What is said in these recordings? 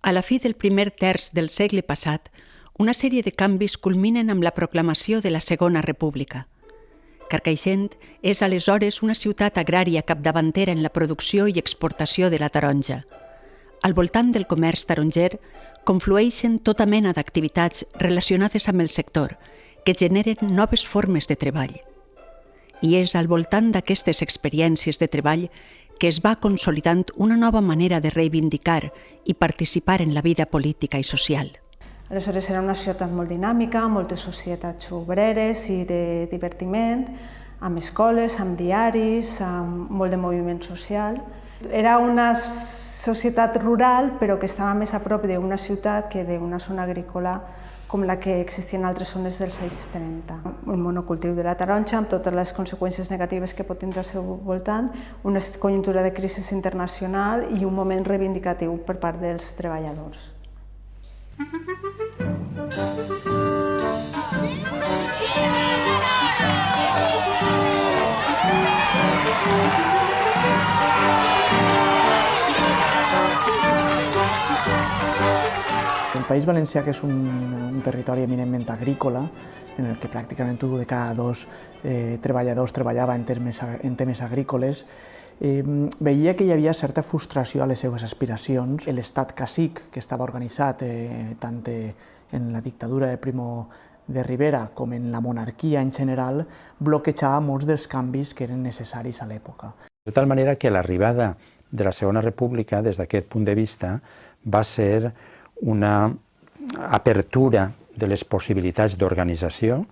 A la fi del primer terç del segle passat, una sèrie de canvis culminen amb la proclamació de la Segona República. Carcaixent és aleshores una ciutat agrària capdavantera en la producció i exportació de la taronja. Al voltant del comerç taronger conflueixen tota mena d'activitats relacionades amb el sector, que generen noves formes de treball. I és al voltant d'aquestes experiències de treball que es va consolidant una nova manera de reivindicar i participar en la vida política i social. Aleshores era una ciutat molt dinàmica, moltes societats obreres i de divertiment, amb escoles, amb diaris, amb molt de moviment social. Era una societat rural, però que estava més a prop d'una ciutat que d'una zona agrícola com la que existia en altres zones dels anys 30. El monocultiu de la taronja, amb totes les conseqüències negatives que pot tindre al seu voltant, una conjuntura de crisi internacional i un moment reivindicatiu per part dels treballadors. El País Valencià, que és un territori eminentment agrícola, en el que pràcticament un de cada dos treballadors treballava en temes agrícoles, veia que hi havia certa frustració a les seves aspiracions. L'estat cacic, que estava organitzat tant en la dictadura de Primo de Rivera com en la monarquia en general, bloquejava molts dels canvis que eren necessaris a l'època. De tal manera que l'arribada de la Segona República, des d'aquest punt de vista, va ser una apertura de les possibilitats d'organització,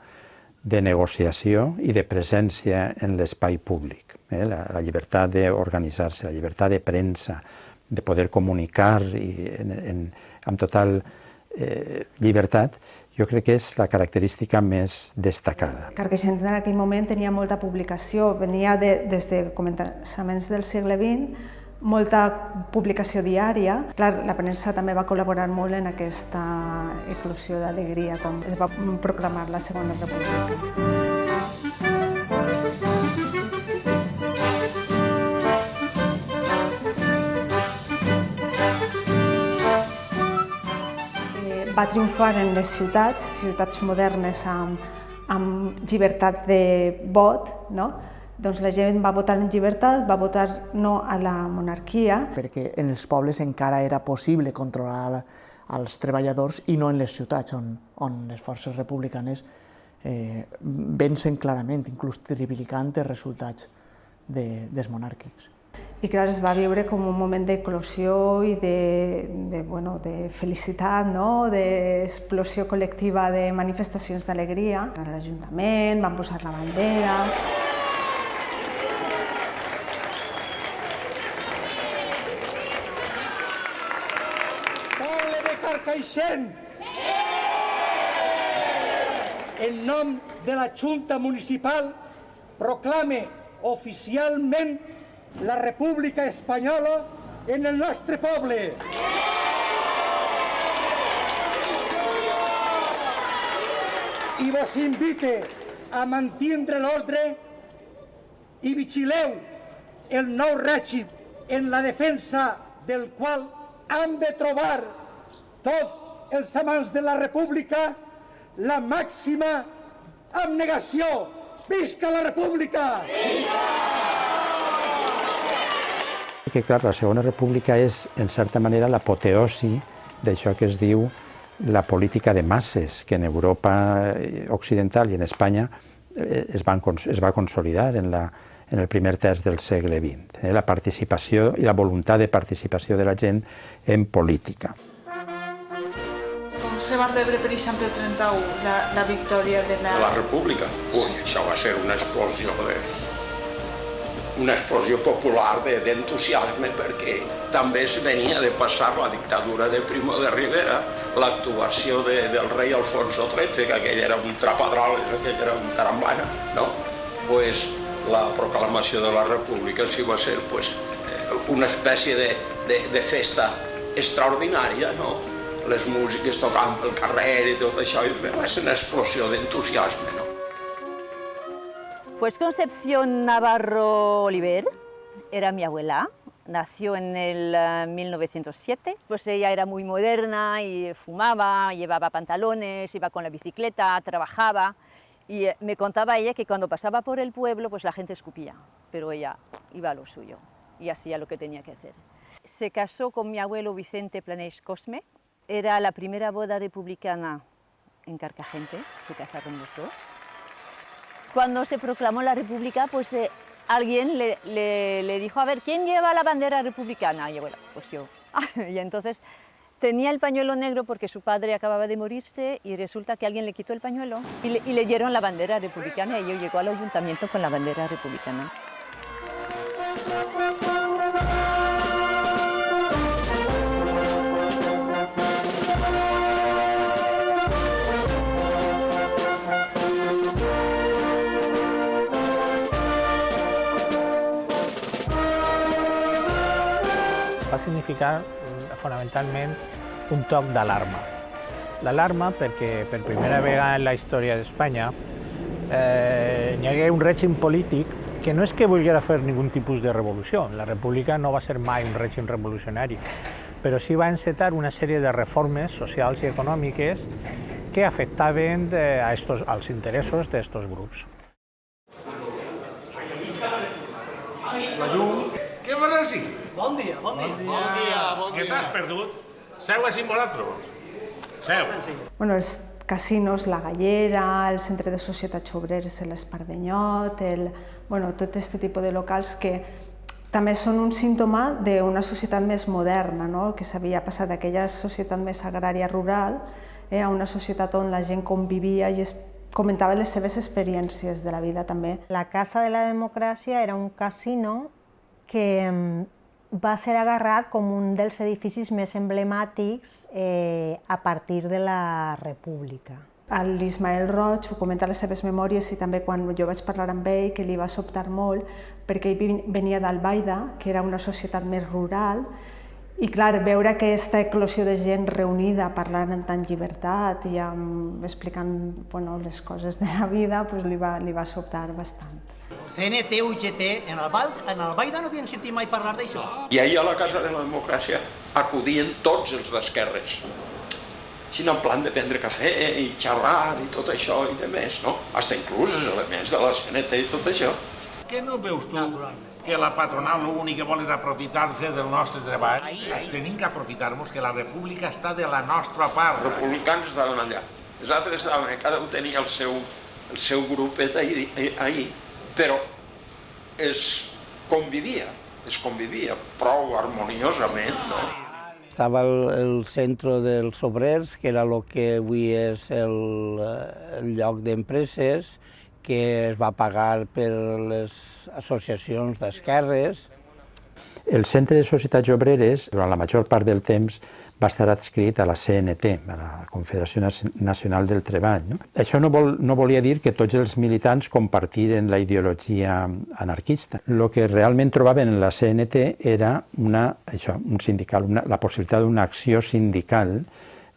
de negociació i de presència en l'espai públic. La llibertat d'organitzar-se, la llibertat de premsa, de poder comunicar amb total llibertat, jo crec que és la característica més destacada. Carcaixent en aquell moment tenia molta publicació, venia des de començaments del segle XX, molta publicació diària. Clar, la premsa també va col·laborar molt en aquesta eclosió d'alegria quan es va proclamar la Segona República. Va triomfar en les ciutats modernes amb llibertat de vot, no? Doncs la gent va votar en llibertat, va votar no a la monarquia. Perquè en els pobles encara era possible controlar els treballadors i no en les ciutats, on les forces republicanes vencen clarament, inclús triplicant els resultats dels monàrquics. I clar, es va viure com un moment d'eclosió i de felicitat, d'explosió col·lectiva de manifestacions d'alegria. A l'Ajuntament van posar la bandera. Poble de Carcaixent, en nom de la Junta Municipal, proclame oficialment la República Espanyola en el nostre poble. I vos invite a mantindre l'ordre i vigileu el nou règim en la defensa del qual han de trobar tots els amants de la República la màxima abnegació. Visca la República! Que, clar, la Segona República és, en certa manera, l'apoteosi d'això que es diu la política de masses, que en Europa occidental i en Espanya es va consolidar en el primer terç del segle XX. La participació i la voluntat de participació de la gent en política. Com se va rebre, per exemple, el 31, la victòria de la República? Ui, això va ser una explosió popular d'entusiasme, perquè també es venia de passar la dictadura de Primo de Rivera, l'actuació del rei Alfonso XIII, que aquell era un trapadroles, aquell era un tarambana, no? Pues la proclamació de la República sí va ser una espècie de festa extraordinària, no? Les músiques tocant pel carrer i tot això, va ser una explosió d'entusiasme, no? Pues Concepción Navarro Oliver era mi abuela, nació en el 1907, pues ella era muy moderna y fumaba, llevaba pantalones, iba con la bicicleta, trabajaba y me contaba ella que cuando pasaba por el pueblo pues la gente escupía, pero ella iba a lo suyo y hacía lo que tenía que hacer. Se casó con mi abuelo Vicente Planeix Cosme, era la primera boda republicana en Carcagente, se casaron los dos. Cuando se proclamó la República, pues alguien le dijo, a ver, ¿quién lleva la bandera republicana? Y bueno, pues yo. Y entonces tenía el pañuelo negro porque su padre acababa de morirse y resulta que alguien le quitó el pañuelo y le dieron la bandera republicana y yo llegó al ayuntamiento con la bandera republicana. Va significar fonamentalment un toc d'alarma. L'alarma perquè per primera vegada en la història d'Espanya hi hagué un règim polític que no és que volguera fer ningun tipus de revolució. La República no va ser mai un règim revolucionari, però sí va encetar una sèrie de reformes socials i econòmiques que afectaven als interessos d'estos grups. La llum. Què fas així? Bon dia, bon dia. Bon dia. Que t'has perdut? Seu així amb vosaltres. Seu. Bueno, els casinos, la Gallera, el Centre de Societats Obreres, l'Espardenyot, tot aquest tipus de locals que també són un símptoma d'una societat més moderna, no? Que s'havia passat d'aquella societat més agrària rural a una societat on la gent convivia i comentava les seves experiències de la vida també. La Casa de la Democràcia era un casino que va ser agarrat com un dels edificis més emblemàtics a partir de la República. L'Ismael Roig ho comenta a les seves memòries i també quan jo vaig parlar amb ell, que li va sobtar molt, perquè ell venia d'Albaida, que era una societat més rural, i clar, veure aquesta eclosió de gent reunida parlant en tant llibertat i explicant les coses de la vida, li va sobtar bastant. CNT, UGT, en Albaida no havien sentit mai parlar d'això. I ahir a la Casa de la Democràcia acudien tots els d'esquerres. Així en plan de prendre cafè i xerrar i tot això i de més, no? Hasta inclús els elements de la CNT i tot això. Què no veus tu que la patronal l'únic que vol és aprofitar-se del nostre treball? Tenim que aprofitar-nos que la república està de la nostra part. Els republicans estaven allà. Els altres estaven, cada un tenia el seu grupet ahir, però es convivia prou harmoniosament, no? Estava el centre dels obrers, que era el que avui és el lloc d'empreses, que es va pagar per les associacions d'esquerres. El Centre de Societats Obreres, durant la major part del temps, va estar adscrit a la CNT, a la Confederació Nacional del Treball. No? Això no volia dir que tots els militants compartiren la ideologia anarquista. El que realment trobaven en la CNT era la possibilitat d'una acció sindical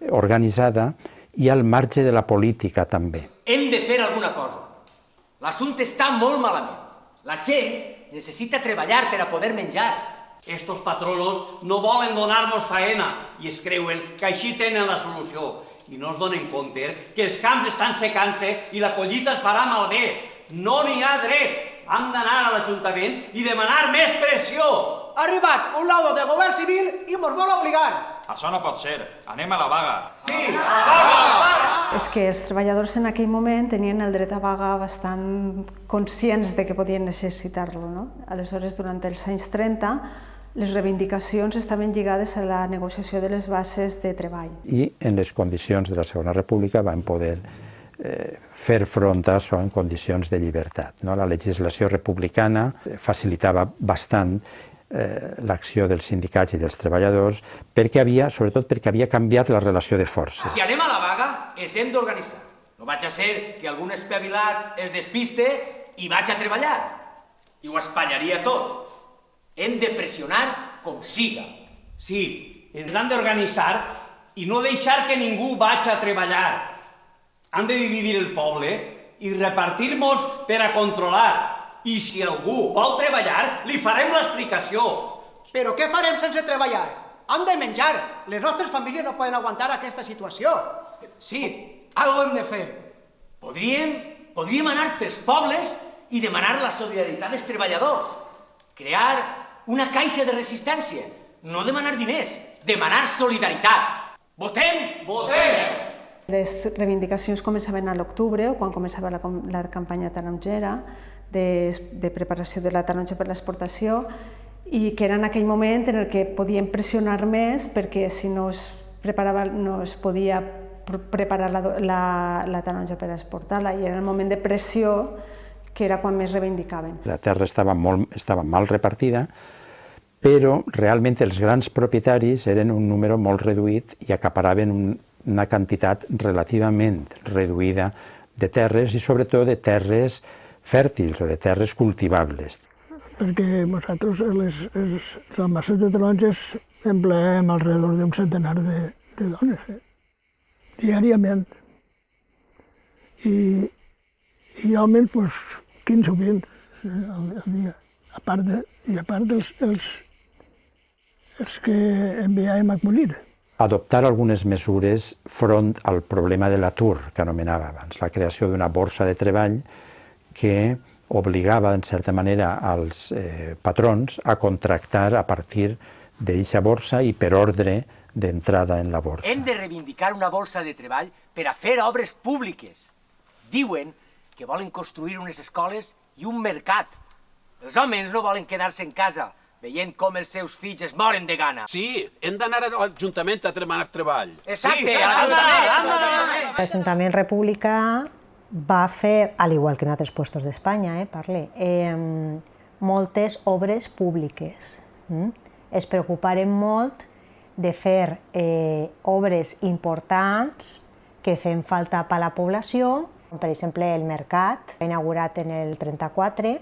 organitzada i al marge de la política també. Hem de fer alguna cosa. L'assumpte està molt malament. La gent necessita treballar per a poder menjar. Estos patronos no volen donar-nos faena i es creuen que així tenen la solució. I no es donen compte que els camps estan secant-se i la collita es farà malbé. No n'hi ha dret. Hem d'anar a l'Ajuntament i demanar més pressió. Ha arribat un laudo de govern civil i mos vol obligar. Això no pot ser. Anem a la vaga. Sí, a la vaga! És que els treballadors en aquell moment tenien el dret a vaga bastant conscients de que podien necessitar-lo, no? Aleshores, durant els anys 30, les reivindicacions estaven lligades a la negociació de les bases de treball. I en les condicions de la Segona República van poder fer front a això en condicions de llibertat. La legislació republicana facilitava bastant l'acció dels sindicats i dels treballadors, sobretot perquè havia canviat la relació de forces. Si anem a la vaga, ens hem d'organitzar. No vaig a ser que algun espavilat es despiste i vaig a treballar. I ho espatllaria tot. Hem de pressionar com siga. Sí, ens han d'organitzar i no deixar que ningú vagi a treballar. Han de dividir el poble i repartir-nos per a controlar. I si algú vol treballar, li farem l'explicació. Però què farem sense treballar? Hem de menjar. Les nostres famílies no poden aguantar aquesta situació. Sí, algo hem de fer. Podríem anar pels pobles i demanar la solidaritat dels treballadors. Crear una caixa de resistència. No demanar diners, demanar solidaritat. Votem! Votem! Les reivindicacions començaven a l'octubre, quan començava la campanya taronjera, de preparació de la taronja per l'exportació, i que era en aquell moment en el que podien pressionar més perquè si no es podia preparar la taronja per exportar-la, i era el moment de pressió que era quan més reivindicaven. La terra estava mal repartida, però realment els grans propietaris eren un número molt reduït i acaparaven una quantitat relativament reduïda de terres i sobretot de terres fèrtils o de terres cultivables. Perquè nosaltres les masses de taronges empleem alrededor d'un centenar de dones, diàriament. I homes, 15 o 20 al dia, a part els que enviàvem a collir. Adoptar algunes mesures front al problema de l'atur, que anomenava abans, la creació d'una borsa de treball que obligava, en certa manera, als patrons a contractar a partir d'aquesta borsa i per ordre d'entrada en la borsa. Hem de reivindicar una borsa de treball per a fer obres públiques. Diuen que volen construir unes escoles i un mercat. Els homes no volen quedar-se en casa, veient com els seus fills es moren de gana. Sí, hem d'anar a l'Ajuntament a demanar treball. Exacte, a l'Ajuntament! L'Ajuntament republicà va fer, al igual que en altres puestos d'Espanya, moltes obres públiques. Es preocuparen molt de fer obres importants que feien falta per a la població. Per exemple, el mercat, inaugurat en el 34,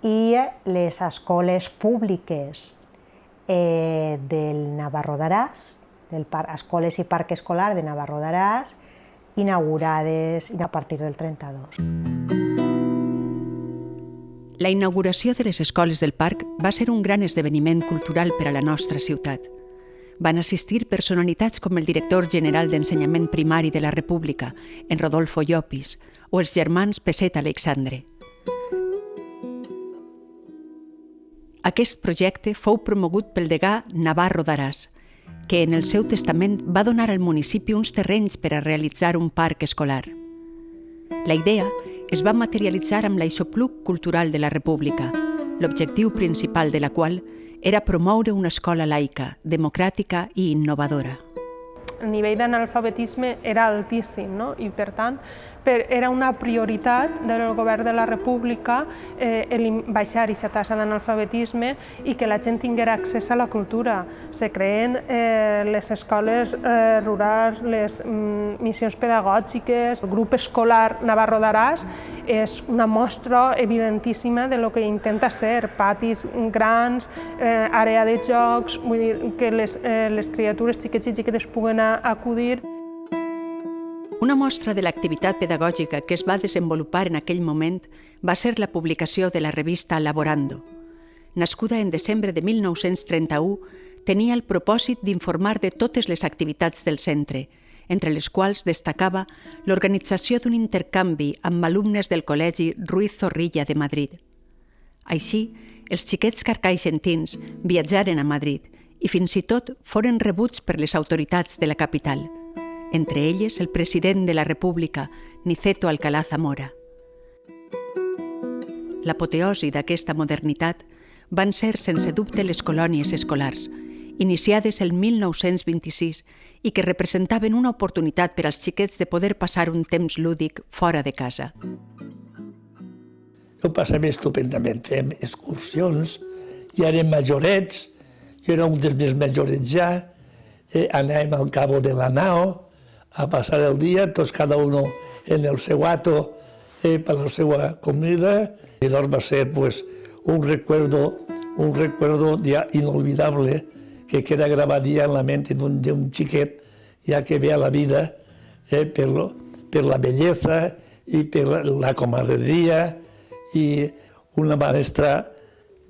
i les escoles públiques del Navarro d'Aràs, escoles i parc escolar de Navarro d'Aràs, inaugurades a partir del 32. La inauguració de les escoles del parc va ser un gran esdeveniment cultural per a la nostra ciutat. Van assistir personalitats com el director general d'Ensenyament Primari de la República, en Rodolfo Llopis, o els germans Peset Alexandre. Aquest projecte fou promogut pel degà Navarro d'Aràs, que en el seu testament va donar al municipi uns terrenys per a realitzar un parc escolar. La idea es va materialitzar amb l'Aixopluc Cultural de la República, l'objectiu principal de la qual era promoure una escola laica, democràtica i innovadora. El nivell d'analfabetisme era altíssim, i per tant era una prioritat del govern de la República baixar aquesta taxa d'analfabetisme i que la gent tinguera accés a la cultura. Se creen les escoles rurals, les missions pedagògiques. El grup escolar Navarro d'Aràs és una mostra evidentíssima de lo que intenta ser. Patis grans, àrea de jocs, vull dir que les criatures xiquets i xiquetes puguen acudir. Una mostra de l'activitat pedagògica que es va desenvolupar en aquell moment va ser la publicació de la revista Laborando. Nascuda en desembre de 1931, tenia el propòsit d'informar de totes les activitats del centre, entre les quals destacava l'organització d'un intercanvi amb alumnes del Col·legi Ruiz Zorrilla de Madrid. Així, els xiquets carcaixentins viatjaren a Madrid i fins i tot foren rebuts per les autoritats de la capital, entre elles el president de la República, Niceto Alcalá Zamora. L'apoteosi d'aquesta modernitat van ser sense dubte les colònies escolars, iniciades el 1926 i que representaven una oportunitat per als xiquets de poder passar un temps lúdic fora de casa. Ho passem estupendament, fem excursions, ja érem majorets, jo era un dels més majorets ja, anàvem al Cabo de la Nao a passar el dia, tots cada un en el seu ato per la seva comida, i doncs va ser un recuerdo ja inolvidable que queda gravat ja en la ment d'un xiquet ja que ve a la vida per la bellesa i per la camaraderia, i una maestra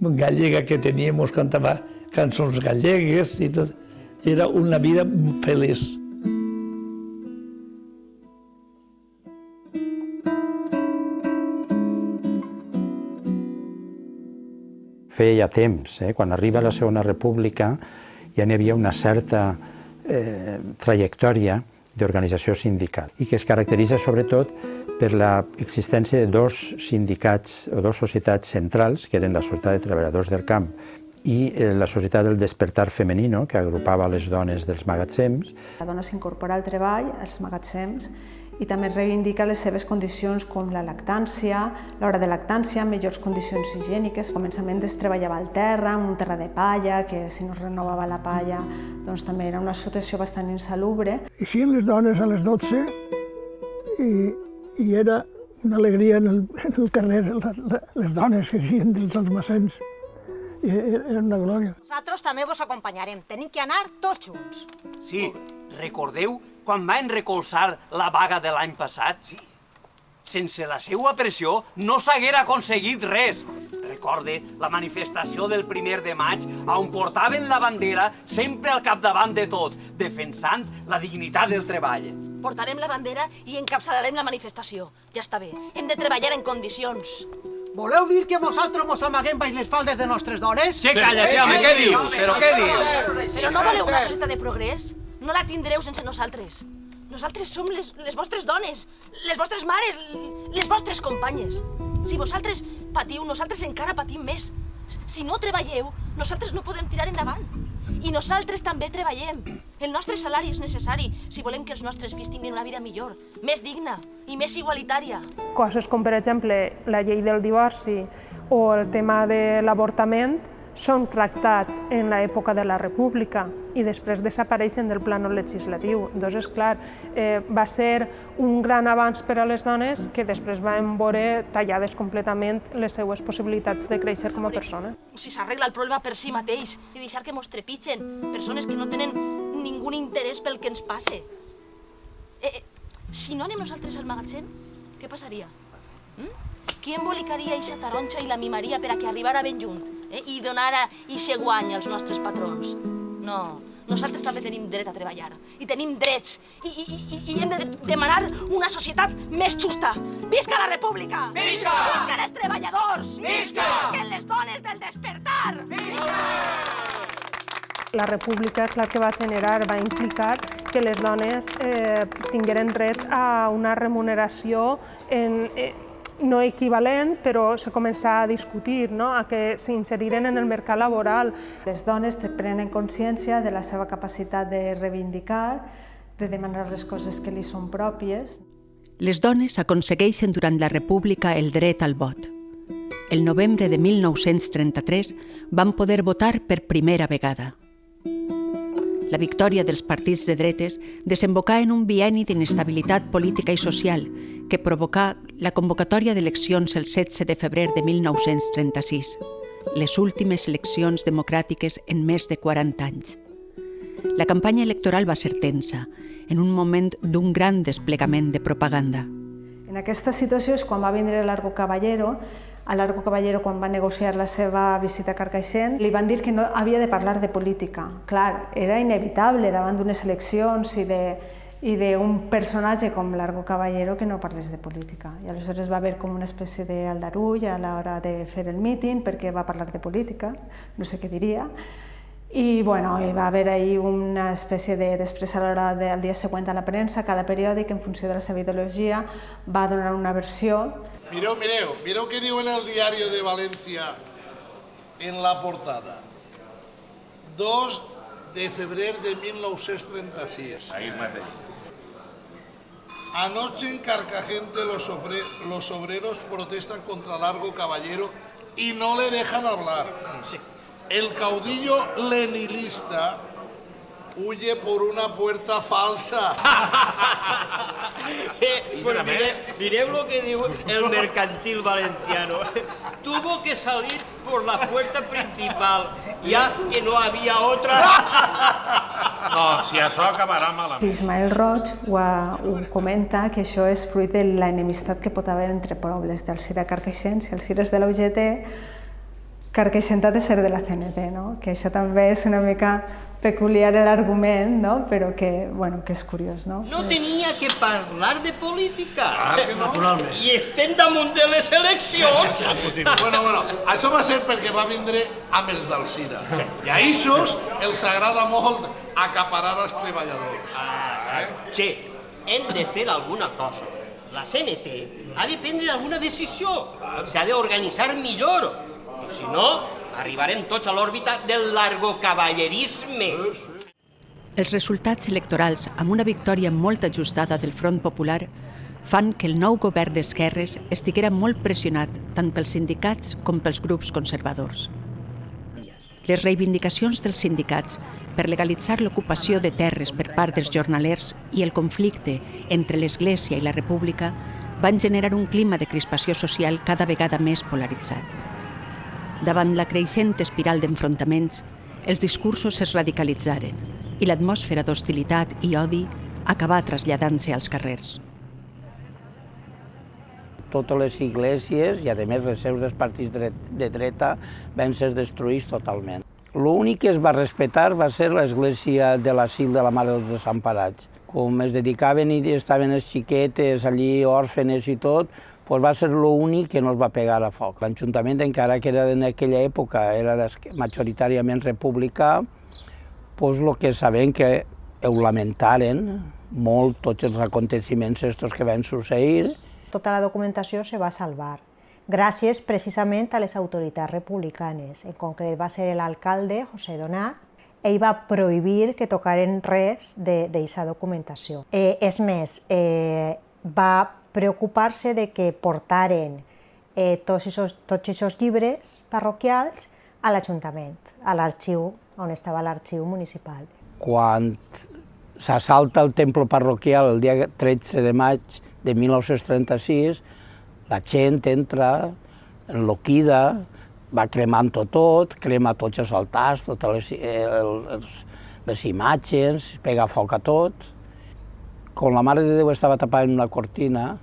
gallega que teníem cantava cançons gallegues i tot. Era una vida feliç. Feia ja temps, quan arriba la Segona República ja n'hi havia una certa trajectòria d'organització sindical i que es caracteritza sobretot per l'existència de dos sindicats o dues societats centrals, que eren la Societat de Treballadors del Camp i la Societat del Despertar Femenino, que agrupava les dones dels magatzems. La dona s'incorpora al treball, als magatzems, i també reivindica les seves condicions com la lactància, l'hora de lactància, millors condicions higièniques. Al començament es treballava al terra, en un terra de palla, que si no es renovava la palla doncs també era una situació bastant insalubre. Eixien les dones a les 12 i era una alegria en el carrer, les dones que eixien dels almacens. Era una glòria. Nosaltres també vos acompanyarem, tenim que anar tots junts. Sí, recordeu quan van recolzar la vaga de l'any passat? Sí. Sense la seva pressió no s'haguera aconseguit res. Recorde la manifestació del 1 de maig on portaven la bandera sempre al capdavant de tot, defensant la dignitat del treball. Portarem la bandera i encapçalarem la manifestació. Ja està bé, hem de treballar en condicions. Voleu dir que vosaltres mos amaguem baix les faldes de nostres dones? Sí, calla, sí, home, què dius? Però què dius? Però no voleu una societat de progrés? No la tindreu sense nosaltres. Nosaltres som les vostres dones, les vostres mares, les vostres companyes. Si vosaltres patiu, nosaltres encara patim més. Si no treballeu, nosaltres no podem tirar endavant. I nosaltres també treballem. El nostre salari és necessari si volem que els nostres fills tinguin una vida millor, més digna i més igualitària. Coses com, per exemple, la llei del divorci o el tema de l'avortament són tractats en l'època de la República i després desapareixen del plànol legislatiu. Doncs, esclar, va ser un gran avanç per a les dones que després van veure tallades completament les seues possibilitats de créixer com a persona. Si s'arregla el problema per si mateix i deixar que mos trepitgen persones que no tenen ningú interès pel que ens passe. Si no anem nosaltres al magatzem, què passaria? Qui embolicaria eixa taronja i la mimaria per a que arribara ben junt i donara eixe guany als nostres patrons? No, nosaltres també tenim dret a treballar i tenim drets i hem de demanar una societat més justa. Visca la República! Visca! Visca els treballadors! Visca! Visquen les dones del despertar! La República, clar que va generar, va implicar que les dones tingueren dret a una remuneració no equivalent, però se comença a discutir, a que s'inseriren en el mercat laboral. Les dones prenen consciència de la seva capacitat de reivindicar, de demanar les coses que li són pròpies. Les dones aconsegueixen durant la República el dret al vot. El novembre de 1933 van poder votar per primera vegada. La victòria dels partits de dretes desembocà en un bienni d'inestabilitat política i social que provocà la convocatòria d'eleccions el 16 de febrer de 1936, les últimes eleccions democràtiques en més de 40 anys. La campanya electoral va ser tensa, en un moment d'un gran desplegament de propaganda. En aquesta situació és quan va vindre Largo Caballero. A Largo Caballero, quan va negociar la seva visita a Carcaixent, li van dir que no havia de parlar de política. Clar, era inevitable davant d'unes eleccions i d'un personatge com Largo Caballero que no parlés de política. I aleshores va haver com una espècie d'aldarull a l'hora de fer el míting perquè va parlar de política, no sé què diria. I bueno, hi va haver ahir una espècie de... Després, a l'hora del dia següent a la premsa, cada periòdic, en funció de la seva ideologia, va donar una versió. Mireu què diu en el Diario de Valencia en la portada. 2 de febrer de 1936. Ahí mateix. Anoche en Carcagente los obreros protestan contra Largo Caballero y no le dejan hablar. Sí. El caudillo leninista huye por una puerta falsa. Pues mireu lo que diu el mercantil valenciano. Tuvo que salir por la puerta principal, ya que no había otra. No, si això acabarà malament. Ismael Roig ho comenta, que això és fruit de l'enemistat que pot haver entre pobles d'Alzira Carcaixent. Si Alzira és de la UGT, Carcaixent ha de ser de la CNT, no? Que això també és una mica peculiar l'argument, no? Però que, bueno, que és curiós, no? No tenia que parlar de política. Naturalment. I estem damunt de les eleccions. Bueno, això va ser perquè va vindre amb els d'Alzira. I a ells els agrada molt acaparar els treballadors. Sí, hem de fer alguna cosa. La CNT ha de prendre alguna decisió. S'ha d'organitzar millor. I si no, arribarem tots a l'òrbita del largocavallerisme. Els resultats electorals, amb una victòria molt ajustada del Front Popular, fan que el nou govern d'esquerres estiguera molt pressionat tant pels sindicats com pels grups conservadors. Les reivindicacions dels sindicats per legalitzar l'ocupació de terres per part dels jornalers i el conflicte entre l'Església i la República van generar un clima de crispació social cada vegada més polaritzat. Davant la creixent espiral d'enfrontaments, els discursos es radicalitzaren i l'atmosfera d'hostilitat i odi acabà traslladant-se als carrers. Totes les esglésies i, a més, les seus dels partits de dreta van ser destruïts totalment. L'únic que es va respectar va ser l'església de l'asil de la Mare dels Desemparats. Com es dedicaven i estaven les xiquetes allí, òrfenes i tot, va ser l'únic que no es va pegar a foc. L'Ajuntament, encara que era en aquella època, era majoritàriament republicà, el que sabem que ho lamentaren molt tots els aconteciments que van succeir. Tota la documentació se va salvar, gràcies precisament a les autoritats republicanes. En concret va ser l'alcalde, José Donat. Ell va prohibir que tocaren res d'aquesta documentació. És més, va preocupar-se de que portaren tots aquests llibres parroquials a l'Ajuntament, a l'arxiu, on estava l'arxiu municipal. Quan s'assalta el temple parroquial el dia 13 de maig de 1936, la gent entra, enloquida, va cremant tot, crema tots els altars, totes les imatges, pega foc a tot. Com la Mare de Déu estava tapada en una cortina,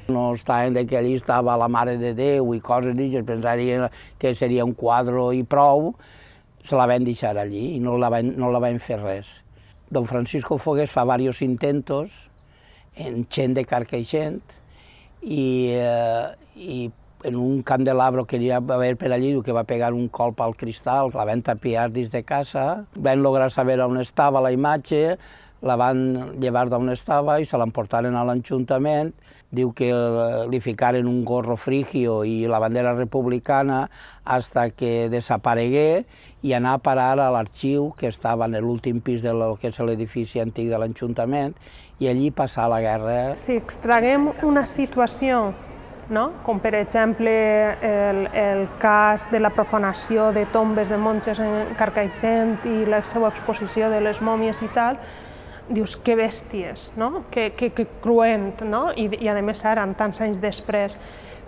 no estaven que allí estava la Mare de Déu i coses d'això, pensarien que seria un quadre i prou, se la van deixar allí i no la van fer res. Don Francisco Fogués fa diversos intentos en gent de Carcaixent i en un candelabro que hi va haver per allí que va pegar un colp al cristal, la van tapiar dins de casa, van lograr saber on estava la imatge, la van llevar d'on estava i se l'emportaren a l'Ajuntament. Diu que li ficaren un gorro frigio i la bandera republicana fins que desaparegué i anar a parar a l'arxiu que estava en l'últim pis de lo que és l'edifici antic de l'Ajuntament i allí passar la guerra. Si extraguem una situació, com per exemple el cas de la profanació de tombes de monges en Carcaixent i la seva exposició de les mòmies i tal, dius, que bèsties, que cruent, i a més ara, tants anys després.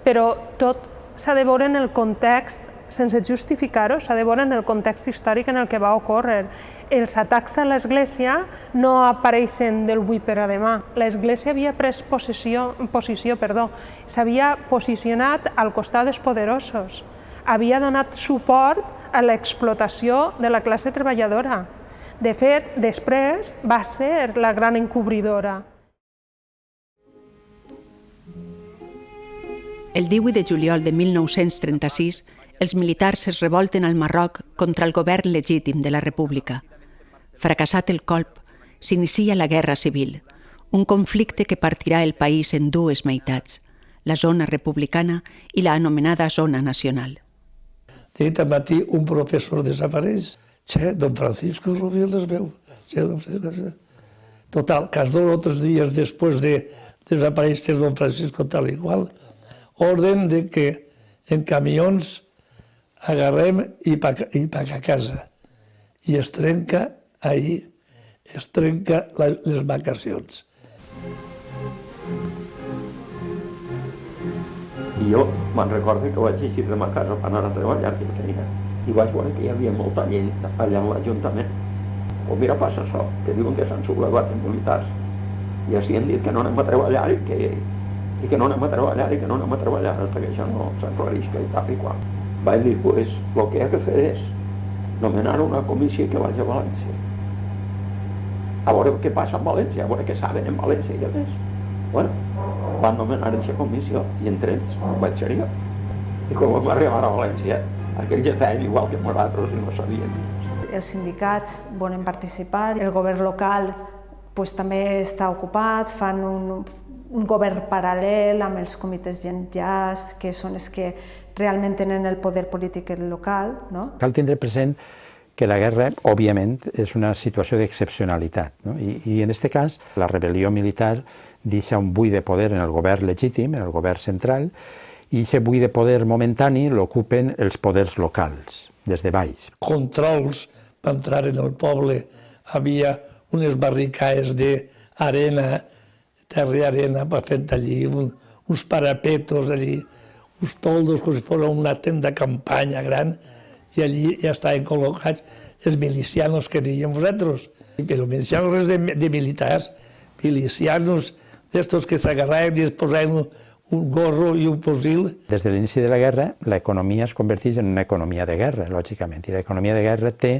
Però tot s'ha de veure en el context, sense justificar-ho, s'ha de veure en el context històric en el que va ocórrer. Els atacs a l'Església no apareixen del avui per a demà. L'Església havia pres posició, s'havia posicionat al costat dels poderosos, havia donat suport a l'explotació de la classe treballadora. De fet, després va ser la gran encobridora. El 18 de juliol de 1936, els militars es revolten al Marroc contra el govern legítim de la República. Fracassat el colp, s'inicia la Guerra Civil, un conflicte que partirà el país en dues meitats, la zona republicana i la anomenada zona nacional. De nit al matí un professor desapareix. Don Francisco Rubiel es veu. Total, que 2 o 3 dies després de desaparèixer don Francisco tal i qual, orden de que en camions agarrem i pa a casa. I es trenca ahir, es trenca les vacacions. I jo me'n recordo que vaig eixir de ma casa per anar a treballar, i vaig veure que hi havia molta gent allà a l'Ajuntament. Pues mira, passa això, que diuen que s'han sublevat els militars. I així han dit que no anem a treballar i que no anem a treballar, fins que això no s'aclareix que tal i qual. vaig dir, pues, el que hi ha que fer és nomenar una comissió que vagi a València. A veure què passa en València, a veure què saben en València i a més. Bueno, van nomenar aquesta comissió i entre ells vaig ser jo. I quan vam arribar a València, aquells ja feien igual que nosaltres i no sabien. Els sindicats volen participar, el govern local també està ocupat, fan un govern paral·lel amb els comitès d'enllaç, que són els que realment tenen el poder polític local. Cal tindre present que la guerra, òbviament, és una situació d'excepcionalitat. I en aquest cas, la rebel·lió militar deixa un buit de poder en el govern legítim, en el govern central, i aquest buit de poder momentani l'ocupen els poders locals, des de baix. Controls per entrar en el poble, havia unes barricades d'arena, terra i arena, per fer allí uns parapetos, allí, uns toldos com si fos una tenda de campanya gran, i allí ja estaven col·locats els milicianos que dèiem vosaltres. Però milicianos de militars, milicianos d'estos que s'agarraven i es posaven un gorro i un fusil. Des de l'inici de la guerra, l'economia es converteix en una economia de guerra, lògicament, i l'economia de guerra té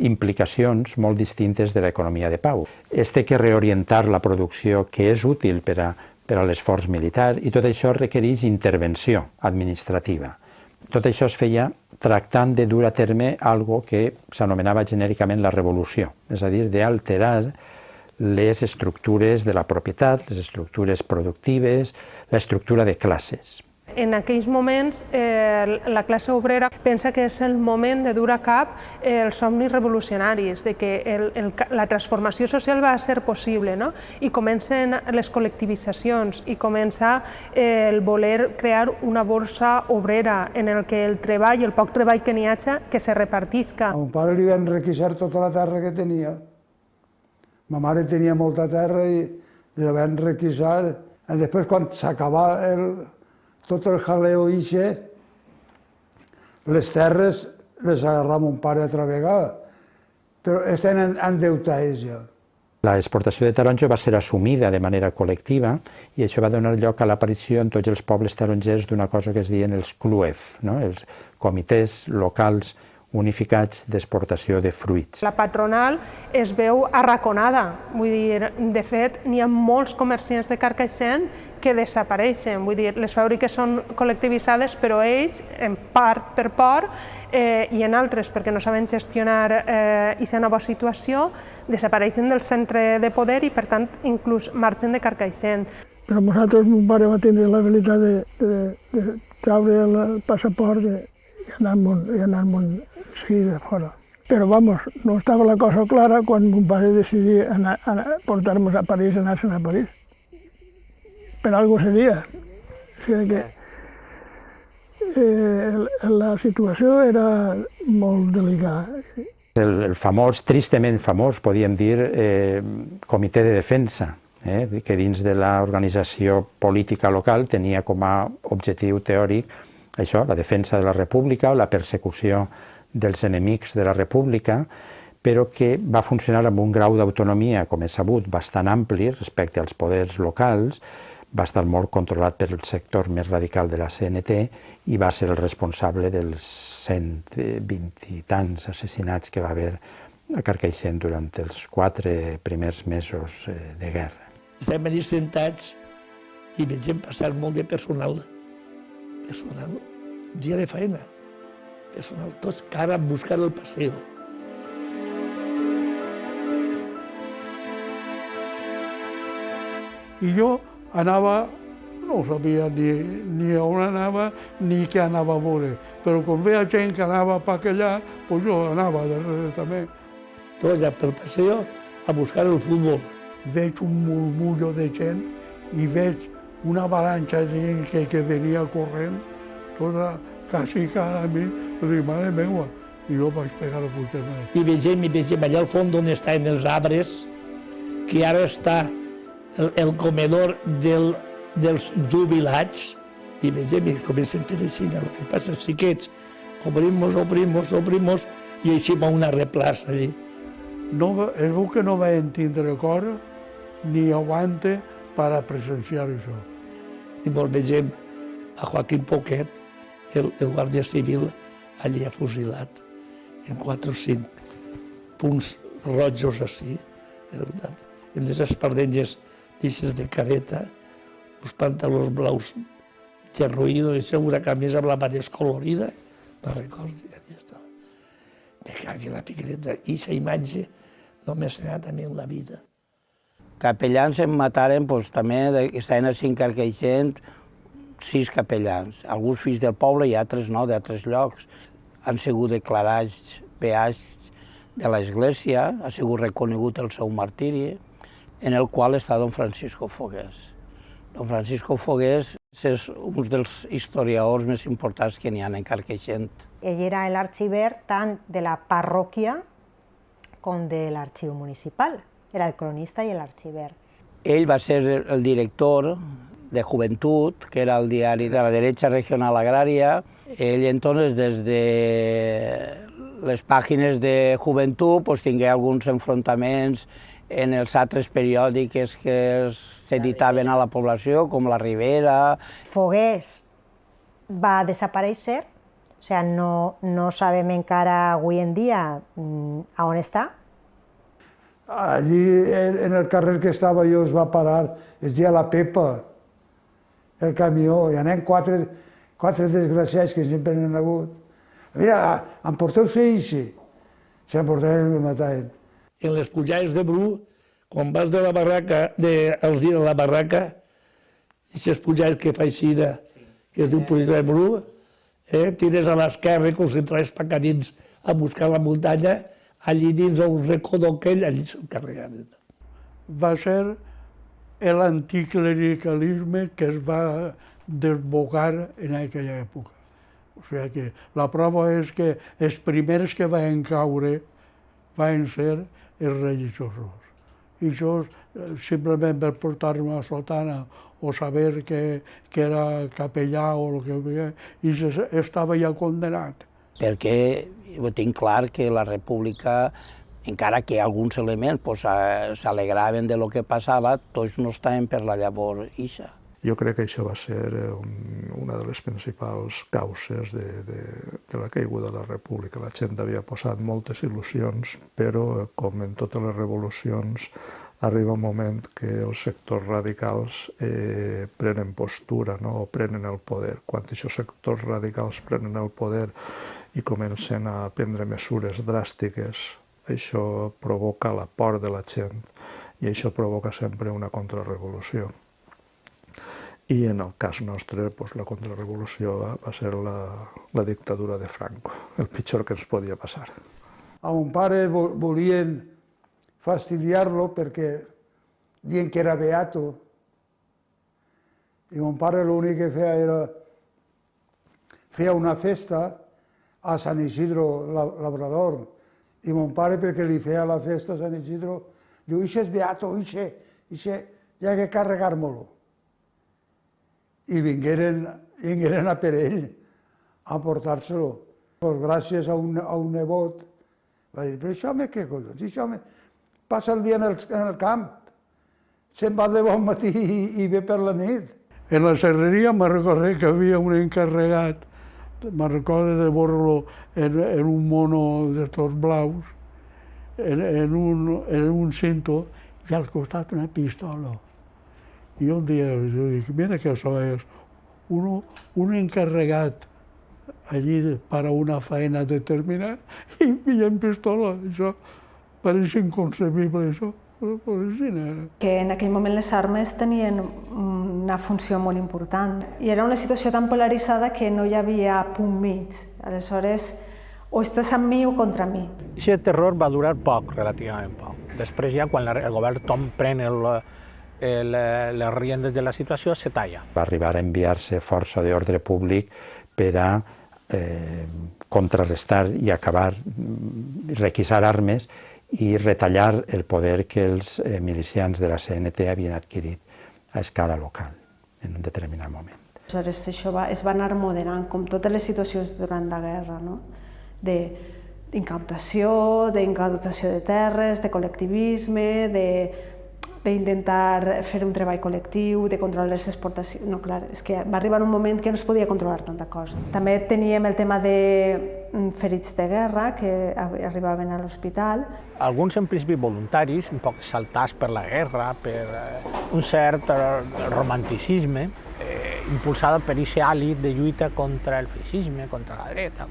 implicacions molt distintes de l'economia de pau. Es té que reorientar la producció que és útil per a l'esforç militar i tot això requereix intervenció administrativa. Tot això es feia tractant de dur a terme algo que s'anomenava genèricament la revolució, és a dir, d'alterar les estructures de la propietat, les estructures productives, l'estructura de classes. En aquells moments, la classe obrera pensa que és el moment de dur a cap els somnis revolucionaris, de que la transformació social va ser possible, i comencen les col·lectivitzacions i comença el voler crear una borsa obrera en el que el treball, el poc treball que n'hi hagi, que se repartisca. A mon pare li van requisar tota la terra que tenia. Ma mare tenia molta terra i li la van requisar. Després, quan s'acabà tot el jaleo ixe, les terres les agarrà mon pare altra vegada, però estan endeutades ja. L'exportació de taronja va ser assumida de manera col·lectiva i això va donar lloc a l'aparició en tots els pobles tarongers d'una cosa que es diuen els CLUEF, els comitès locals unificats d'exportació de fruits. La patronal es veu arraconada, vull dir, de fet, n'hi ha molts comerciants de Carcaixent que desapareixen, vull dir, les fàbriques són col·lectivitzades, però ells, en part per por, i en altres perquè no saben gestionar aquesta nova situació, desapareixen del centre de poder i, per tant, inclús marxen de Carcaixent. Però nosaltres, mon pare va tenir l'habilitat de treure el passaport i anar-me'n seguir de fora. Però, vamos, no estava la cosa clara quan mon pare decidia portar-nos a París, anar-se'n a París. Per algo seria. O sigui que la situació era molt delicada. El famós, tristament famós, podríem dir, comitè de defensa, que dins de l'organització política local tenia com a objectiu teòric això, la defensa de la república o la persecució dels enemics de la república, però que va funcionar amb un grau d'autonomia, com és sabut, bastant ampli respecte als poders locals, va estar molt controlat per el sector més radical de la CNT i va ser el responsable dels 120 i tants assassinats que va haver a Carcaixent durant els 4 primers mesos de guerra. Estem allà sentats i vegem passar molt de personal, un dia de feina, personal, tots cara a buscar el paseo. I jo anava, no sabia ni on anava ni què anava a veure, però quan veia gent que anava per allà, doncs jo anava darrere també. Tots allà pel paseo a buscar el futbol. Veig un murmullo de gent i veig una avalanxa de gent que venia corrent, tota quasi cara a mi, però dic, mare meua, i jo vaig pegar el fuster. I vegem allà al fons on estaven els arbres, que ara està el comedor dels jubilats, i vegem i comencen a fer així, el que passa és que obrimos, i així va una replaça allí. Es veu que no van tindre cor ni aguante per a presenciar això. I vegem a Joaquín Poquet el guàrdia civil allí ha fusilat en 4 o 5 punts rojos així, amb les espardenyes eixes de careta, els pantalons blaus derruïdos, una camisa amb la mateixa colorida, me'n recordo, i aquí estava. Me cague la piquereta, i aquesta imatge no m'ha ensenyat a mi en la vida. Capellans em mataren, també, estaven així en Carcaixent, 6 capellans, alguns fills del poble i altres no, d'altres llocs. Han sigut declarats beats de l'Església, ha sigut reconegut el seu martiri, en el qual està don Francisco Fogués. Don Francisco Fogués és un dels historiadors més importants que n'hi ha en Carcaixent. Ell era l'arxiver tant de la parròquia com de l'arxiu municipal. Era el cronista i l'arxiver. Ell va ser el director de Joventut, que era el diari de la Derecha Regional Agraria. Ell, entonces, des de les pàgines de Joventut, tingué alguns enfrontaments en els altres periòdics que s'editaven a la població, com La Ribera. Fogués va desaparèixer, o sigui, no sabem encara avui en dia a on està. Allí, en el carrer que estava jo, es va parar, es deia La Pepa, el camió, i anem quatre desgraciats que sempre n'han hagut. Mira, emporteu-se així. S'emportaven i me mataven. En les pujades de Bru, quan vas de la barraca, els dies a la barraca, aquestes pujades que fa així, que es diu pujada de Bru, tires a l'esquerra, concentres pacadins a buscar la muntanya, allí dins un racó d'aquell, allí se'l carregaven. Va ser l'anticlericalisme que es va desbocar en aquella època. O sigui que la prova és que els primers que van caure van ser els religiosos. I això, simplement per portar-me a sotana o saber que era capellà o el que havia, i estava ja condenat. Perquè ho tinc clar que la República, encara que alguns elements s'alegraven de lo que passava, tots no estaven per la llavor ixa. Jo crec que això va ser una de les principals causes de la caiguda de la República. La gent havia posat moltes il·lusions, però, com en totes les revolucions, arriba un moment que els sectors radicals prenen postura, o prenen el poder. Quan aquests sectors radicals prenen el poder i comencen a prendre mesures dràstiques, això provoca la por de la gent i això provoca sempre una contrarrevolució. I en el cas nostre, la contrarrevolució va ser la dictadura de Franco, el pitjor que ens podia passar. A mon pare volien fastidiar-lo perquè diuen que era beato. I mon pare l'únic que feia era feia una festa a Sant Isidro Labrador. I mon pare, perquè li feia la festa a Sant Isidro, diu, ixe és beato, ixe, ja que carregar-me-lo. I vingueren a per ell a portar-se-lo. Gràcies a un nebot va dir, però això home, què collons? Això home passa el dia en el camp, se'n va de bon matí i ve per la nit. En la serreria me recordo que havia un encarregat, me recordo de veure-lo en un mono d'estos blaus, en un cinto, i al costat una pistola. I un dia jo dic, mira que això és un encarregat allí per a una feina determinada i pillen pistola. Això pareix inconcebible, això. Que en aquell moment les armes tenien una funció molt important i era una situació tan polaritzada que no hi havia punt mig. Aleshores, o estàs amb mi o contra mi. Aquest terror va durar poc, relativament poc. Després ja, quan el govern Tom pren les riendes de la situació, se talla. Va arribar a enviar-se força d'ordre públic per a contrarrestar i acabar, requisar armes i retallar el poder que els milicians de la CNT havien adquirit a escala local en un determinat moment. Aleshores, això es va anar moderant, com totes les situacions durant la guerra, d'incautació de terres, de col·lectivisme, d'intentar fer un treball col·lectiu, de controlar les exportacions. No, clar, és que va arribar un moment que no es podia controlar tanta cosa. També teníem el tema de ferits de guerra que arribaven a l'hospital. Alguns en principi voluntaris, un poc saltats per la guerra, per un cert romanticisme, impulsada per aquest hàlit de lluita contra el feixisme, contra la dreta,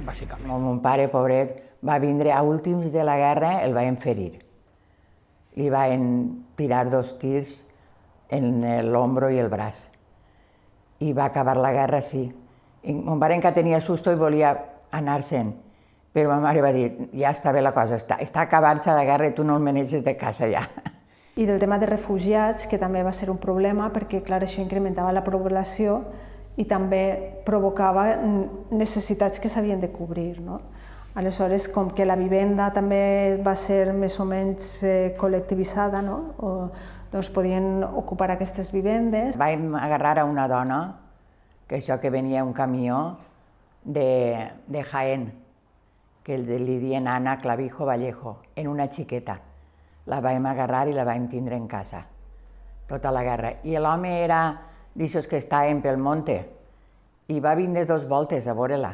bàsicament. Mon pare, pobret, va vindre a últims de la guerra, el van ferir. Li van tirar 2 tirs en l'ombro i el braç. I va acabar la guerra així. Mon pare encara tenia susto i volia anar-se'n, però ma mare va dir, ja està bé la cosa, està acabant-se la guerra i tu no el maneges de casa ja. I del tema de refugiats, que també va ser un problema, perquè clar, això incrementava la població i també provocava necessitats que s'havien de cobrir, no? Aleshores, com que la vivenda també va ser més o menys col·lectivitzada, no? Doncs podien ocupar aquestes vivendes. Vam agarrar a una dona, que això que venia un camió de Jaén, que li diuen Ana Clavijo Vallejo, en una xiqueta. La vam agarrar i la vam tindre en casa, tota la guerra. I l'home era d'aixòs que estaven pel monte i va vindre 2 voltes a veure-la